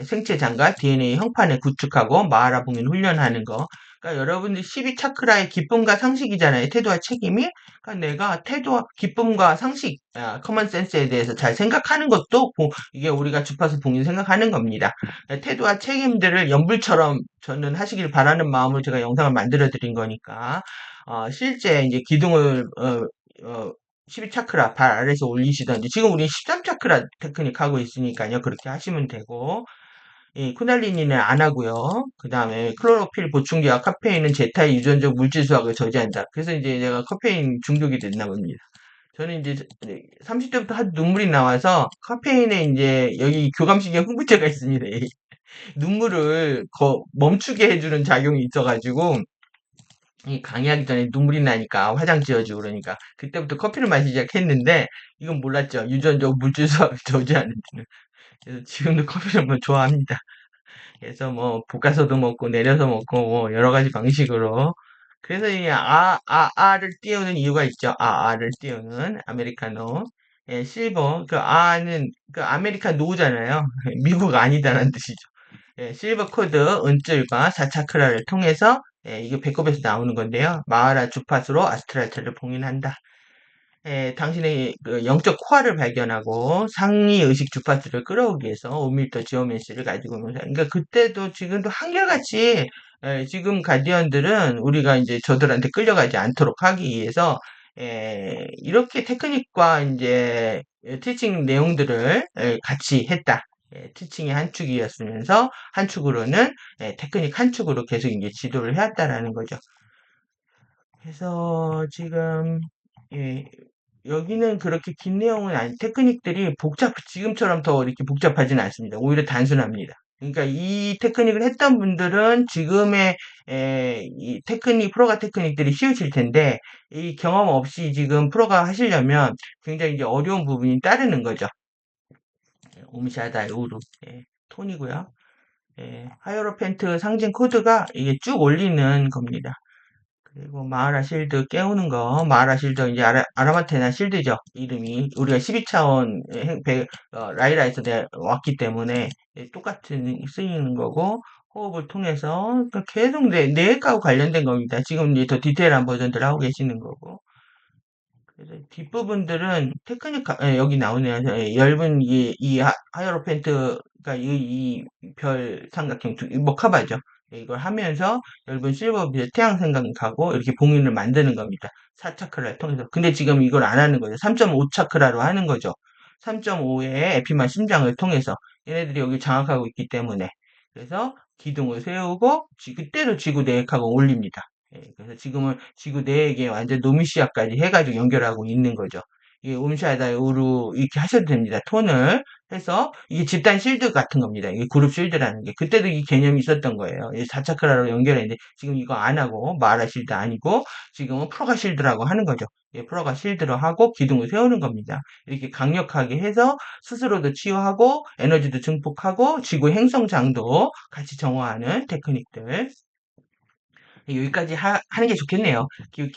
생체 장과 DNA 형판을 구축하고 마하라 봉인 훈련하는 거. 그러니까 여러분들 12차크라의 기쁨과 상식이잖아요. 태도와 책임이. 그러니까 내가 태도와 기쁨과 상식, 커먼 센스에 대해서 잘 생각하는 것도 이게 우리가 주파수 봉인 생각하는 겁니다. 태도와 책임들을 연불처럼 저는 하시길 바라는 마음으로 제가 영상을 만들어 드린 거니까. 실제 이제 기둥을 12차크라 발 아래에서 올리시던지 지금 우리 13차크라 테크닉 하고 있으니까요. 그렇게 하시면 되고 이 쿠날리니는 안 하고요. 그 다음에 클로로필 보충제와 카페인은 제타의 유전적 물질 수학을 저지한다. 그래서 이제 제가 카페인 중독이 됐나 봅니다. 저는 이제 30대부터 하도 눈물이 나와서 카페인에 이제 여기 교감식에 흥분제가 있습니다. 이 눈물을 멈추게 해주는 작용이 있어가지고 이 강의하기 전에 눈물이 나니까 화장 지어주고 그러니까 그때부터 커피를 마시기 시작했는데 이건 몰랐죠. 유전적 물질 수학을 저지하는지는. 그래서 지금도 커피를 뭐 좋아합니다. 그래서 뭐 볶아서도 먹고 내려서 먹고 뭐 여러 가지 방식으로 그래서 이 아를 띄우는 이유가 있죠. 아를 띄우는 아메리카노. 예, 실버 그 아는 그 아메리카노잖아요. 미국 아니다라는 뜻이죠. 예, 실버 코드 은줄과 4차크라를 통해서 이게 배꼽에서 나오는 건데요. 마하라 주파수로 아스트랄트를 봉인한다. 당신의 그 영적 코어를 발견하고 상위 의식 주파수를 끌어오기 위해서 5밀터 지오메시를 가지고 오는 사람. 그러니까 그때도 지금도 한결같이 지금 가디언들은 우리가 이제 저들한테 끌려가지 않도록 하기 위해서 이렇게 테크닉과 이제 티칭 내용들을 같이 했다. 티칭의 한 축이었으면서 한 축으로는 테크닉 한 축으로 계속 이제 지도를 해왔다라는 거죠. 그래서 지금 예, 여기는 그렇게 긴 내용은 아니, 테크닉들이 지금처럼 더 이렇게 복잡하지는 않습니다. 오히려 단순합니다. 그러니까 이 테크닉을 했던 분들은 지금의 이 프로가 테크닉들이 쉬우실 텐데 이 경험 없이 지금 프로가 하시려면 굉장히 이제 어려운 부분이 따르는 거죠. 옴샤다 우루 톤이고요. 하이어로펜트 상징 코드가 이게 쭉 올리는 겁니다. 그리고 마하라 실드 깨우는 거, 마하라 실드 이제 아라마테나 실드죠. 이름이 우리가 12차원 라이라에서 왔기 때문에 똑같은 쓰이는 거고 호흡을 통해서 그러니까 계속 뇌과하고 관련된 겁니다. 지금 이제 더 디테일한 버전들 하고 계시는 거고. 그래서 뒷부분들은 여기 나오네요. 얇은 하이어로펜트가 별 삼각형, 머카바죠. 이걸 하면서 얇은 실버빛의 태양 생각하고 이렇게 봉인을 만드는 겁니다. 4차크라를 통해서. 근데 지금 이걸 안 하는 거죠. 3.5차크라로 하는 거죠. 3.5의 에피만 심장을 통해서. 얘네들이 여기 장악하고 있기 때문에. 그래서 기둥을 세우고, 그때도 지구 내역하고 올립니다. 그래서 지금은 지구 내에게 완전 노미시아까지 해가지고 연결하고 있는 거죠. 이게 음샤다 우루 이렇게 하셔도 됩니다. 톤을 해서 이게 집단 실드 같은 겁니다. 이게 그룹 실드라는 게 그때도 이 개념이 있었던 거예요. 4차크라로 연결했는데 지금 이거 안 하고 마라 실드 아니고 지금은 프로가 실드라고 하는 거죠. 프로가 실드로 하고 기둥을 세우는 겁니다. 이렇게 강력하게 해서 스스로도 치유하고 에너지도 증폭하고 지구 행성장도 같이 정화하는 테크닉들. 여기까지 하는 게 좋겠네요.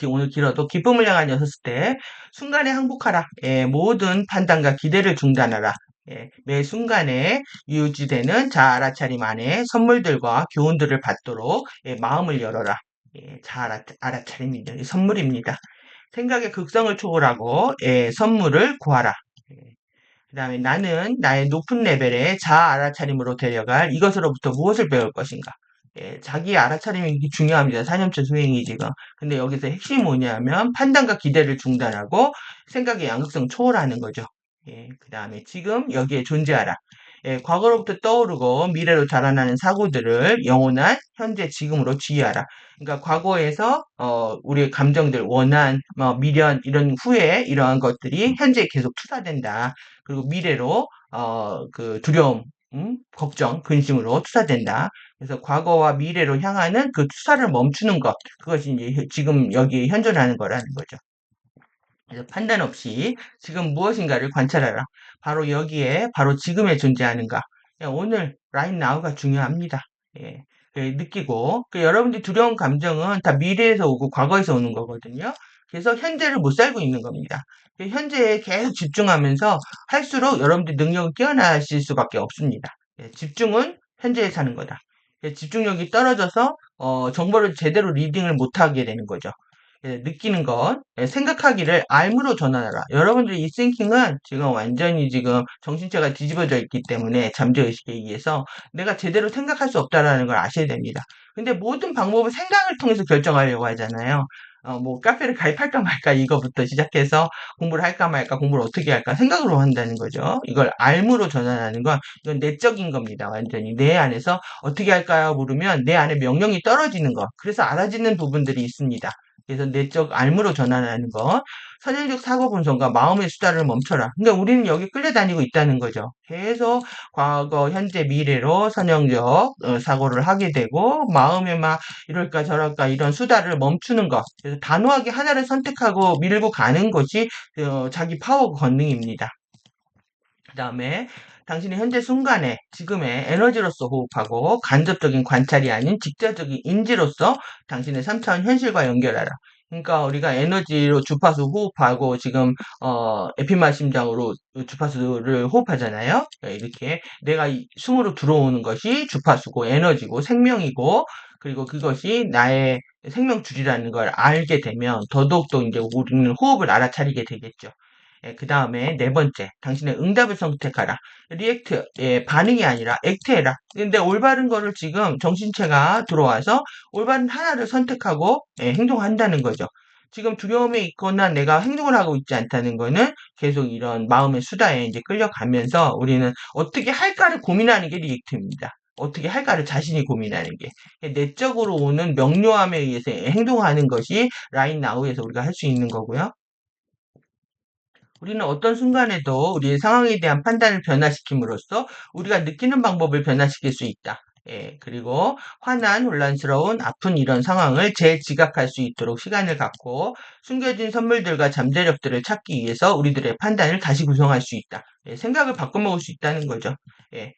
오늘 길어도 기쁨을 향한 6대 순간에 항복하라. 모든 판단과 기대를 중단하라. 매 순간에 유지되는 자아 알아차림 안에 선물들과 교훈들을 받도록 마음을 열어라. 자아 알아차림입니다. 선물입니다. 생각의 극성을 초월하고 선물을 구하라. 그 다음에 나는 나의 높은 레벨의 자아 알아차림으로 데려갈 이것으로부터 무엇을 배울 것인가. 예, 자기 알아차림이 중요합니다. 4년차 수행이 지금. 근데 여기서 핵심이 뭐냐면 판단과 기대를 중단하고 생각의 양극성 초월하는 거죠. 예, 그 다음에 지금 여기에 존재하라. 예, 과거로부터 떠오르고 미래로 자라나는 사고들을 영원한 현재 지금으로 지휘하라. 그러니까 과거에서 우리의 감정들, 원한, 미련 이런 후회 이러한 것들이 현재에 계속 투사된다. 그리고 미래로 그 두려움, 걱정, 근심으로 투사된다. 그래서 과거와 미래로 향하는 그 투사를 멈추는 것, 그것이 이제 지금 여기에 현존하는 거라는 거죠. 그래서 판단 없이 지금 무엇인가를 관찰하라. 바로 여기에 바로 지금에 존재하는가. 오늘 right now가 중요합니다. 예, 느끼고 여러분들이 두려운 감정은 다 미래에서 오고 과거에서 오는 거거든요. 그래서 현재를 못 살고 있는 겁니다. 현재에 계속 집중하면서 할수록 여러분들 능력을 깨어나실 수밖에 없습니다. 집중은 현재에 사는 거다. 집중력이 떨어져서 정보를 제대로 리딩을 못하게 되는 거죠. 느끼는 것, 생각하기를 알무로 전환하라. 여러분들이 이 싱킹은 지금 완전히 지금 정신체가 뒤집어져 있기 때문에 잠재의식에 의해서 내가 제대로 생각할 수 없다라는 걸 아셔야 됩니다. 근데 모든 방법은 생각을 통해서 결정하려고 하잖아요. 뭐 카페를 가입할까 말까 이거부터 시작해서 공부를 할까 말까 공부를 어떻게 할까 생각으로 한다는 거죠. 이걸 알무로 전환하는 건 이건 내적인 겁니다. 완전히 내 안에서 어떻게 할까요? 물으면 내 안에 명령이 떨어지는 거. 그래서 알아지는 부분들이 있습니다. 그래서 내적 알무로 전환하는 거, 선행적 사고 분석과 마음의 수다를 멈춰라. 그러니까 우리는 여기 끌려다니고 있다는 거죠. 계속 과거, 현재, 미래로 선형적 사고를 하게 되고 마음에 막 이럴까 저럴까 이런 수다를 멈추는 것. 그래서 단호하게 하나를 선택하고 밀고 가는 것이 자기 파워 권능입니다. 그 다음에 당신의 현재 순간에 지금의 에너지로서 호흡하고 간접적인 관찰이 아닌 직접적인 인지로서 당신의 3차원 현실과 연결하라. 그러니까 우리가 에너지로 주파수 호흡하고 지금 에피마 심장으로 주파수를 호흡하잖아요. 이렇게 내가 숨으로 들어오는 것이 주파수고 에너지고 생명이고 그리고 그것이 나의 생명줄이라는 걸 알게 되면 더더욱더 이제 우리는 호흡을 알아차리게 되겠죠. 그 다음에 네 번째, 당신의 응답을 선택하라. 리액트, 반응이 아니라 액트해라. 근데 올바른 거를 지금 정신체가 들어와서 올바른 하나를 선택하고 행동한다는 거죠. 지금 두려움에 있거나 내가 행동을 하고 있지 않다는 거는 계속 이런 마음의 수다에 이제 끌려가면서 우리는 어떻게 할까를 고민하는 게 리액트입니다. 어떻게 할까를 자신이 고민하는 게. 내적으로 오는 명료함에 의해서 행동하는 것이 라인 나우에서 우리가 할 수 있는 거고요. 우리는 어떤 순간에도 우리의 상황에 대한 판단을 변화시킴으로써 우리가 느끼는 방법을 변화시킬 수 있다. 그리고 화난, 혼란스러운, 아픈 이런 상황을 재지각할 수 있도록 시간을 갖고 숨겨진 선물들과 잠재력들을 찾기 위해서 우리들의 판단을 다시 구성할 수 있다. 생각을 바꿔먹을 수 있다는 거죠. 예,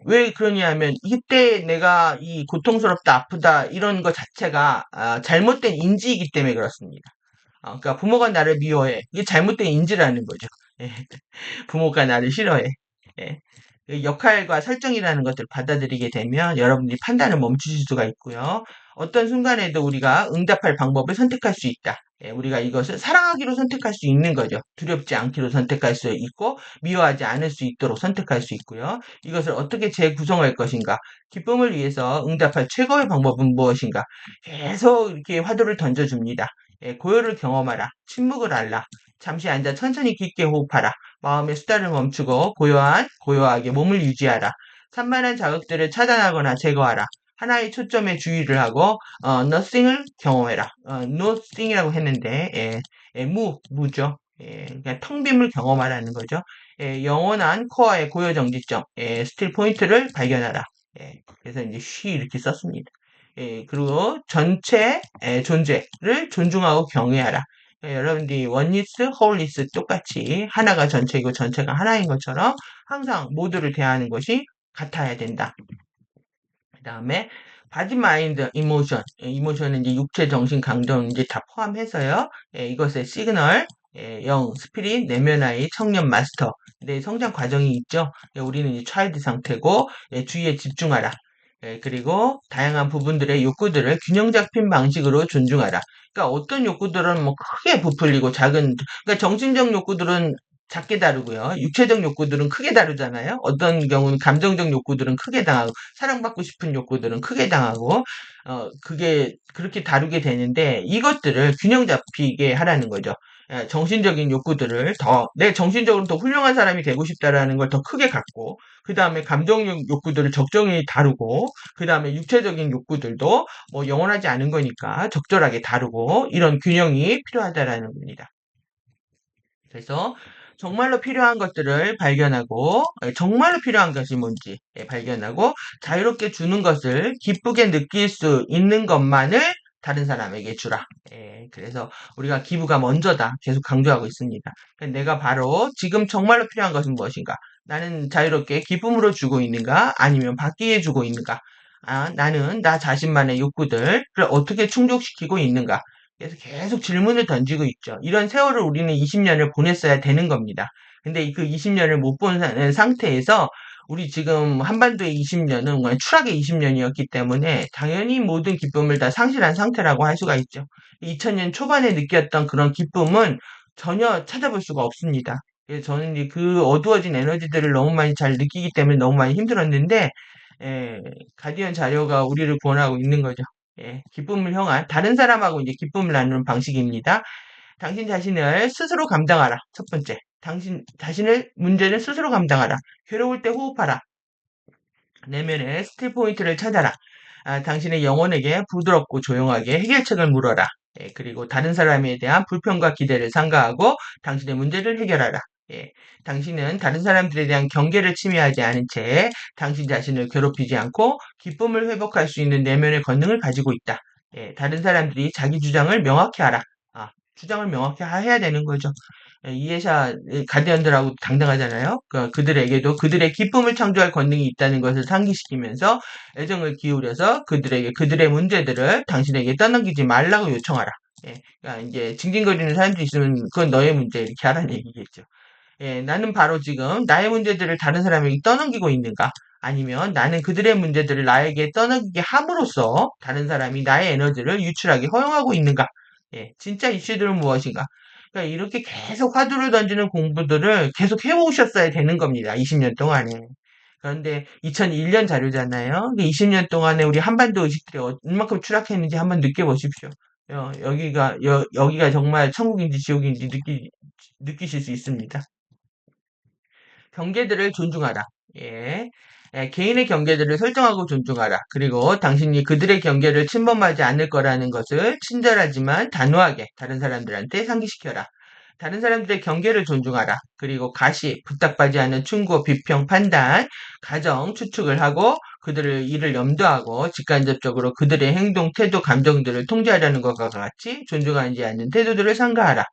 왜 그러냐면 이때 내가 이 고통스럽다, 아프다 이런 것 자체가 잘못된 인지이기 때문에 그렇습니다. 그러니까 부모가 나를 미워해. 이게 잘못된 인지라는 거죠. 예. 부모가 나를 싫어해. 예. 그 역할과 설정이라는 것을 받아들이게 되면 여러분들이 판단을 멈추실 수가 있고요. 어떤 순간에도 우리가 응답할 방법을 선택할 수 있다. 우리가 이것을 사랑하기로 선택할 수 있는 거죠. 두렵지 않기로 선택할 수 있고 미워하지 않을 수 있도록 선택할 수 있고요. 이것을 어떻게 재구성할 것인가? 기쁨을 위해서 응답할 최고의 방법은 무엇인가? 계속 이렇게 화두를 던져줍니다. 고요를 경험하라. 침묵을 알라. 잠시 앉아 천천히 깊게 호흡하라. 마음의 수다를 멈추고 고요하게 몸을 유지하라. 산만한 자극들을 차단하거나 제거하라. 하나의 초점에 주의를 하고 nothing을 경험해라. nothing이라고 했는데 무죠. 그냥 텅 빔을 경험하라는 거죠. 영원한 코어의 고요 정지점, 스틸 포인트를 발견하라. 그래서 이제 쉬 이렇게 썼습니다. 그리고 전체 존재를 존중하고 경외하라. 여러분들이 원리스, 홀리스 똑같이 하나가 전체이고 전체가 하나인 것처럼 항상 모두를 대하는 것이 같아야 된다. 그 다음에 바디 마인드 이모션 이모션은 이제 육체 정신 감정 이제 다 포함해서요. 이것의 시그널 영 스피릿 내면아이 청년 마스터 네, 성장 과정이 있죠. 우리는 이제 차일드 상태고 주의에 집중하라. 그리고 다양한 부분들의 욕구들을 균형 잡힌 방식으로 존중하라. 그러니까 어떤 욕구들은 뭐 크게 부풀리고 그러니까 정신적 욕구들은 작게 다루고요. 육체적 욕구들은 크게 다루잖아요. 어떤 경우는 감정적 욕구들은 크게 당하고, 사랑받고 싶은 욕구들은 크게 당하고, 그게 그렇게 다루게 되는데, 이것들을 균형 잡히게 하라는 거죠. 정신적인 욕구들을 내 정신적으로 더 훌륭한 사람이 되고 싶다라는 걸 더 크게 갖고, 그 다음에 감정적 욕구들을 적정히 다루고, 그 다음에 육체적인 욕구들도 뭐 영원하지 않은 거니까 적절하게 다루고, 이런 균형이 필요하다라는 겁니다. 그래서 정말로 필요한 것들을 발견하고, 정말로 필요한 것이 뭔지 발견하고, 자유롭게 주는 것을 기쁘게 느낄 수 있는 것만을 다른 사람에게 주라. 그래서 우리가 기부가 먼저다. 계속 강조하고 있습니다. 내가 바로 지금 정말로 필요한 것은 무엇인가? 나는 자유롭게 기쁨으로 주고 있는가? 아니면 받기에 주고 있는가? 나는 나 자신만의 욕구들을 어떻게 충족시키고 있는가? 그래서 계속 질문을 던지고 있죠. 이런 세월을 우리는 20년을 보냈어야 되는 겁니다. 근데 그 20년을 못 본 상태에서 우리 지금 한반도의 20년은 그냥 추락의 20년이었기 때문에 당연히 모든 기쁨을 다 상실한 상태라고 할 수가 있죠. 2000년 초반에 느꼈던 그런 기쁨은 전혀 찾아볼 수가 없습니다. 그래서 저는 이제 그 어두워진 에너지들을 너무 많이 잘 느끼기 때문에 너무 많이 힘들었는데, 가디언 자료가 우리를 구원하고 있는 거죠. 기쁨을 형한 다른 사람하고 이제 기쁨을 나누는 방식입니다. 당신 자신을 스스로 감당하라. 첫 번째. 당신 자신의 문제는 스스로 감당하라. 괴로울 때 호흡하라. 내면의 스틸 포인트를 찾아라. 당신의 영혼에게 부드럽고 조용하게 해결책을 물어라. 그리고 다른 사람에 대한 불평과 기대를 상가하고 당신의 문제를 해결하라. 당신은 다른 사람들에 대한 경계를 침해하지 않은 채 당신 자신을 괴롭히지 않고 기쁨을 회복할 수 있는 내면의 권능을 가지고 있다. 다른 사람들이 자기 주장을 명확히 하라. 주장을 명확히 해야 되는 거죠. 이해샤 가디언들하고 당당하잖아요. 그들에게도 그들의 기쁨을 창조할 권능이 있다는 것을 상기시키면서 애정을 기울여서 그들에게 그들의 문제들을 당신에게 떠넘기지 말라고 요청하라. 그러니까 이제 징징거리는 사람들이 있으면 그건 너의 문제 이렇게 하라는 얘기겠죠. 나는 바로 지금 나의 문제들을 다른 사람에게 떠넘기고 있는가? 아니면 나는 그들의 문제들을 나에게 떠넘기게 함으로써 다른 사람이 나의 에너지를 유출하게 허용하고 있는가? 진짜 이슈들은 무엇인가? 그러니까 이렇게 계속 화두를 던지는 공부들을 계속 해오셨어야 되는 겁니다. 20년 동안에. 그런데 2001년 자료잖아요. 20년 동안에 우리 한반도 의식들이 얼마큼 추락했는지 한번 느껴보십시오. 여기가 정말 천국인지 지옥인지 느끼실 수 있습니다. 경계들을 존중하라. 예. 개인의 경계들을 설정하고 존중하라. 그리고 당신이 그들의 경계를 침범하지 않을 거라는 것을 친절하지만 단호하게 다른 사람들한테 상기시켜라. 다른 사람들의 경계를 존중하라. 그리고 가시, 부탁받지 않은 충고, 비평, 판단, 가정, 추측을 하고 그들을 이를 염두하고 직간접적으로 그들의 행동, 태도, 감정들을 통제하려는 것과 같이 존중하지 않는 태도들을 삼가하라.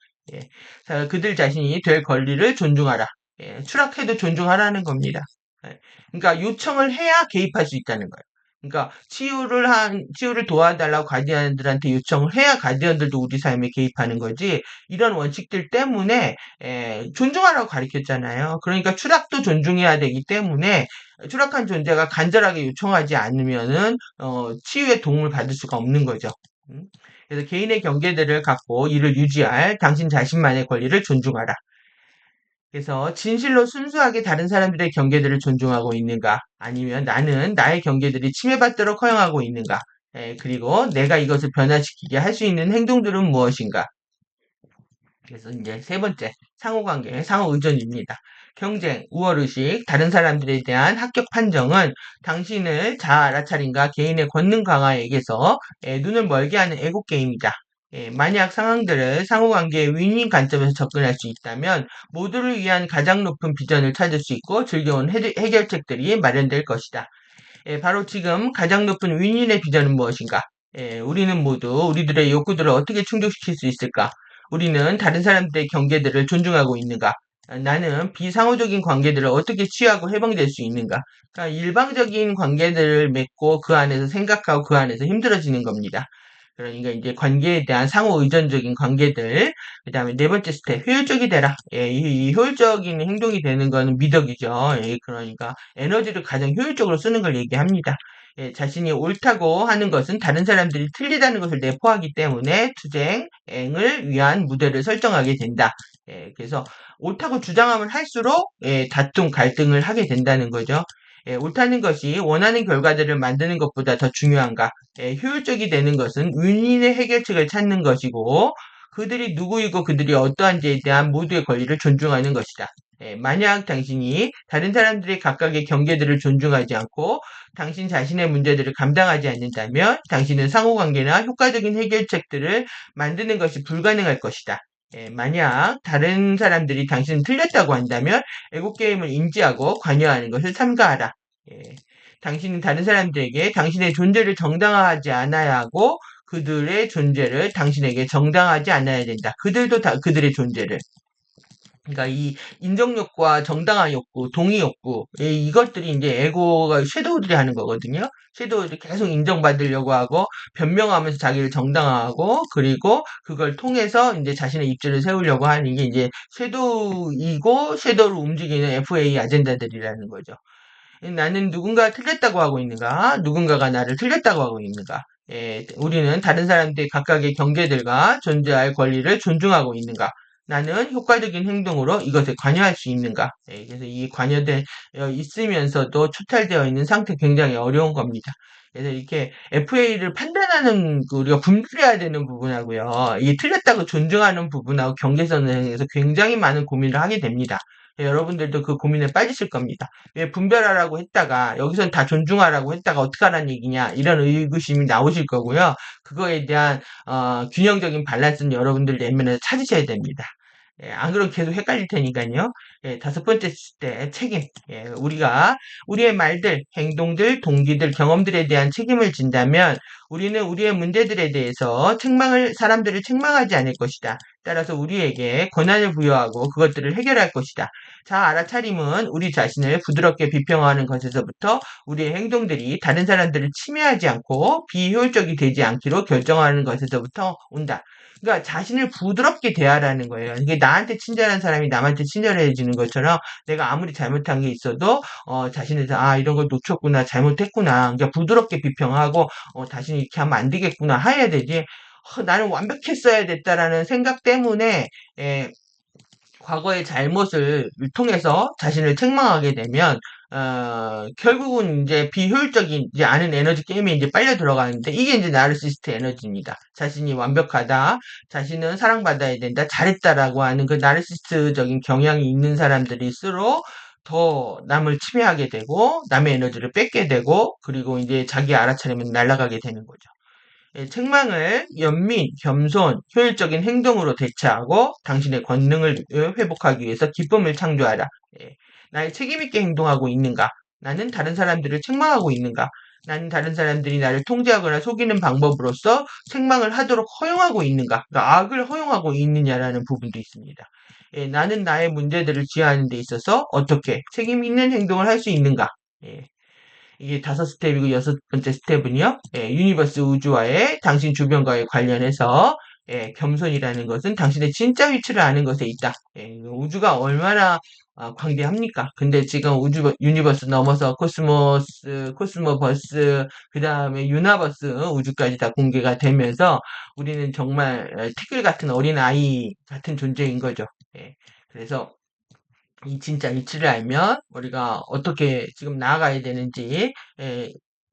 그들 자신이 될 권리를 존중하라. 추락해도 존중하라는 겁니다. 그러니까 요청을 해야 개입할 수 있다는 거예요. 그러니까 치유를 도와달라고 가디언들한테 요청을 해야 가디언들도 우리 삶에 개입하는 거지. 이런 원칙들 때문에 존중하라고 가르쳤잖아요. 그러니까 추락도 존중해야 되기 때문에 추락한 존재가 간절하게 요청하지 않으면은 치유의 도움을 받을 수가 없는 거죠. 그래서 개인의 경계들을 갖고 이를 유지할 당신 자신만의 권리를 존중하라. 그래서 진실로 순수하게 다른 사람들의 경계들을 존중하고 있는가? 아니면 나는 나의 경계들이 침해받도록 허용하고 있는가? 그리고 내가 이것을 변화시키게 할 수 있는 행동들은 무엇인가? 그래서 이제 세 번째, 상호관계, 상호의존입니다. 경쟁, 우월의식, 다른 사람들에 대한 합격 판정은 당신을 자아 알아차림과 개인의 권능 강화에게서 눈을 멀게 하는 애국 게임이다. 만약 상황들을 상호관계의 윈윈 관점에서 접근할 수 있다면 모두를 위한 가장 높은 비전을 찾을 수 있고 즐거운 해결책들이 마련될 것이다. 바로 지금 가장 높은 윈윈의 비전은 무엇인가? 우리는 모두 우리들의 욕구들을 어떻게 충족시킬 수 있을까? 우리는 다른 사람들의 경계들을 존중하고 있는가? 나는 비상호적인 관계들을 어떻게 취하고 해방될 수 있는가? 그러니까 일방적인 관계들을 맺고 그 안에서 생각하고 그 안에서 힘들어지는 겁니다. 그러니까 이제 관계에 대한 상호 의존적인 관계들, 그 다음에 네 번째 스텝, 효율적이 되라. 이 효율적인 행동이 되는 거는 미덕이죠. 그러니까 에너지를 가장 효율적으로 쓰는 걸 얘기합니다. 자신이 옳다고 하는 것은 다른 사람들이 틀리다는 것을 내포하기 때문에 투쟁을 위한 무대를 설정하게 된다. 그래서 옳다고 주장하면 할수록 다툼, 갈등을 하게 된다는 거죠. 옳다는 것이 원하는 결과들을 만드는 것보다 더 중요한가? 효율적이 되는 것은 윈윈의 해결책을 찾는 것이고, 그들이 누구이고 그들이 어떠한지에 대한 모두의 권리를 존중하는 것이다. 만약 당신이 다른 사람들의 각각의 경계들을 존중하지 않고 당신 자신의 문제들을 감당하지 않는다면 당신은 상호관계나 효과적인 해결책들을 만드는 것이 불가능할 것이다. 만약 다른 사람들이 당신은 틀렸다고 한다면 애국 게임을 인지하고 관여하는 것을 삼가하라. 예, 당신은 다른 사람들에게 당신의 존재를 정당화하지 않아야 하고 그들의 존재를 당신에게 정당하지 않아야 된다. 그들도 다 그들의 존재를. 그러니까 이 인정 욕구와 정당화 욕구, 동의 욕구, 이것들이 이제 에고가 섀도우들이 하는 거거든요. 섀도우들이 계속 인정받으려고 하고 변명하면서 자기를 정당화하고 그리고 그걸 통해서 이제 자신의 입지를 세우려고 하는 게 이제 섀도우이고 섀도우를 움직이는 FA 아젠다들이라는 거죠. 나는 누군가 틀렸다고 하고 있는가? 누군가가 나를 틀렸다고 하고 있는가? 우리는 다른 사람들의 각각의 경계들과 존재할 권리를 존중하고 있는가? 나는 효과적인 행동으로 이것에 관여할 수 있는가? 그래서 이 관여되어 있으면서도 초탈되어 있는 상태 굉장히 어려운 겁니다. 그래서 이렇게 FA를 판단하는 우리가 분별해야 되는 부분하고요. 이게 틀렸다고 존중하는 부분하고 경계선에서 굉장히 많은 고민을 하게 됩니다. 여러분들도 그 고민에 빠지실 겁니다. 왜 분별하라고 했다가 여기선 다 존중하라고 했다가 어떡하라는 얘기냐 이런 의구심이 나오실 거고요. 그거에 대한 균형적인 밸런스는 여러분들 내면에서 찾으셔야 됩니다. 안 그러면 계속 헷갈릴 테니까요. 다섯 번째 때 책임. 우리가 우리의 말들, 행동들, 동기들, 경험들에 대한 책임을 진다면 우리는 우리의 문제들에 대해서 사람들을 책망하지 않을 것이다. 따라서 우리에게 권한을 부여하고 그것들을 해결할 것이다. 자, 알아차림은 우리 자신을 부드럽게 비평하는 것에서부터 우리의 행동들이 다른 사람들을 침해하지 않고 비효율적이 되지 않기로 결정하는 것에서부터 온다. 그러니까 자신을 부드럽게 대하라는 거예요. 이게 나한테 친절한 사람이 남한테 친절해지는 것처럼 내가 아무리 잘못한 게 있어도 자신에서 이런 걸 놓쳤구나 잘못했구나 그러니까 부드럽게 비평하고 다시는 이렇게 하면 안 되겠구나 해야 되지. 나는 완벽했어야 됐다라는 생각 때문에 과거의 잘못을 통해서 자신을 책망하게 되면 결국은 이제 비효율적이지 않은 에너지 게임에 이제 빨려 들어가는데 이게 이제 나르시스트 에너지입니다. 자신이 완벽하다, 자신은 사랑받아야 된다, 잘했다라고 하는 그 나르시스트적인 경향이 있는 사람들일수록 더 남을 침해하게 되고 남의 에너지를 뺏게 되고 그리고 이제 자기 알아차리면 날아가게 되는 거죠. 책망을 연민, 겸손, 효율적인 행동으로 대체하고 당신의 권능을 회복하기 위해서 기쁨을 창조하라. 나의 책임있게 행동하고 있는가? 나는 다른 사람들을 책망하고 있는가? 나는 다른 사람들이 나를 통제하거나 속이는 방법으로서 책망을 하도록 허용하고 있는가? 그러니까 악을 허용하고 있느냐라는 부분도 있습니다. 나는 나의 문제들을 지하하는 데 있어서 어떻게 책임있는 행동을 할 수 있는가? 이게 다섯 스텝이고 여섯 번째 스텝은요, 유니버스 우주와의 당신 주변과의 관련해서 겸손이라는 것은 당신의 진짜 위치를 아는 것에 있다. 우주가 얼마나 광대합니까? 근데 지금 유니버스 넘어서 코스모버스, 그 다음에 유나버스 우주까지 다 공개가 되면서 우리는 정말 티끌 같은 어린 아이 같은 존재인 거죠. 그래서 이 진짜 위치를 알면 우리가 어떻게 지금 나아가야 되는지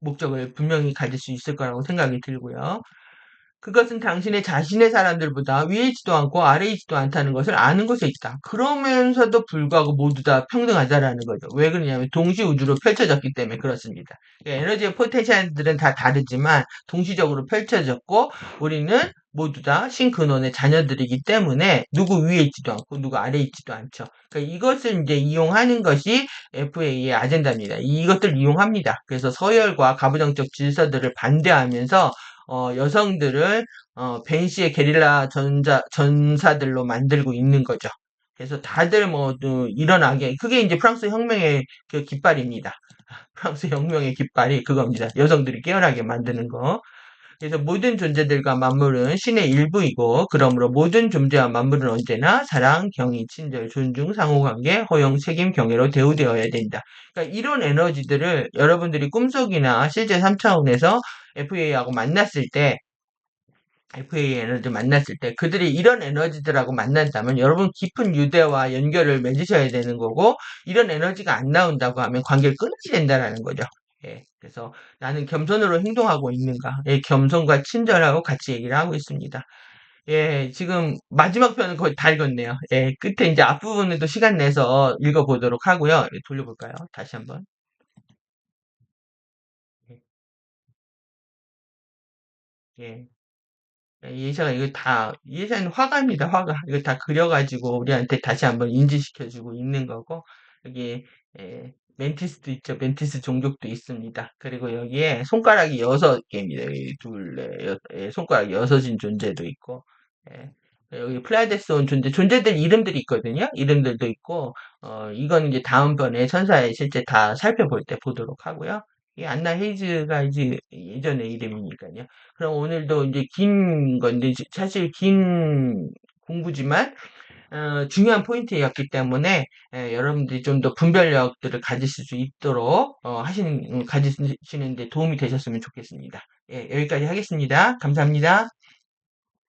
목적을 분명히 가질 수 있을 거라고 생각이 들고요. 그것은 당신의 자신의 사람들보다 위에 있지도 않고 아래에 있지도 않다는 것을 아는 것에 있다. 그러면서도 불구하고 모두 다 평등하다라는 거죠. 왜 그러냐면 동시 우주로 펼쳐졌기 때문에 그렇습니다. 에너지의 포텐셜들은 다 다르지만 동시적으로 펼쳐졌고 우리는 모두 다 신근원의 자녀들이기 때문에 누구 위에 있지도 않고 누구 아래에 있지도 않죠. 그러니까 이것을 이제 이용하는 것이 FA의 아젠다입니다. 이것들 이용합니다. 그래서 서열과 가부장적 질서들을 반대하면서 여성들을 벤시의 게릴라 전사들로 만들고 있는 거죠. 그래서 다들 일어나게 그게 이제 프랑스 혁명의 그 깃발입니다. 프랑스 혁명의 깃발이 그겁니다. 여성들이 깨어나게 만드는 거. 그래서 모든 존재들과 만물은 신의 일부이고 그러므로 모든 존재와 만물은 언제나 사랑, 경의, 친절, 존중, 상호관계, 허용, 책임, 경애로 대우되어야 된다. 그러니까 이런 에너지들을 여러분들이 꿈속이나 실제 3차원에서 FA하고 만났을 때 FA 에너지 만났을 때 그들이 이런 에너지들하고 만난다면 여러분 깊은 유대와 연결을 맺으셔야 되는 거고 이런 에너지가 안 나온다고 하면 관계를 끊어야 된다라는 거죠. 예, 그래서 나는 겸손으로 행동하고 있는가? 예, 겸손과 친절하고 같이 얘기를 하고 있습니다. 예, 지금 마지막 편은 거의 다 읽었네요. 예, 끝에 이제 앞부분에도 시간 내서 읽어보도록 하고요. 예, 돌려볼까요? 다시 한번. 예, 예. 예샤가 이거 다, 예샤는 화가입니다, 화가. 이거 다 그려가지고 우리한테 다시 한번 인지시켜주고 있는 거고, 여기, 멘티스도 있죠. 멘티스 종족도 있습니다. 그리고 여기에 손가락이 6개입니다. 둘, 넷, 손가락이 6인 존재도 있고, 예. 여기 플라데스 온 존재들 이름들이 있거든요. 이름들도 있고, 이건 이제 다음번에 천사의 실제 다 살펴볼 때 보도록 하고요. 이 안나 헤이즈가 이제 예전의 이름이니까요. 그럼 오늘도 이제 긴 건데 사실 긴 공부지만 중요한 포인트였기 때문에 여러분들이 좀 더 분별력들을 가지실 수 있도록 가지시는 데 도움이 되셨으면 좋겠습니다. 예, 여기까지 하겠습니다. 감사합니다.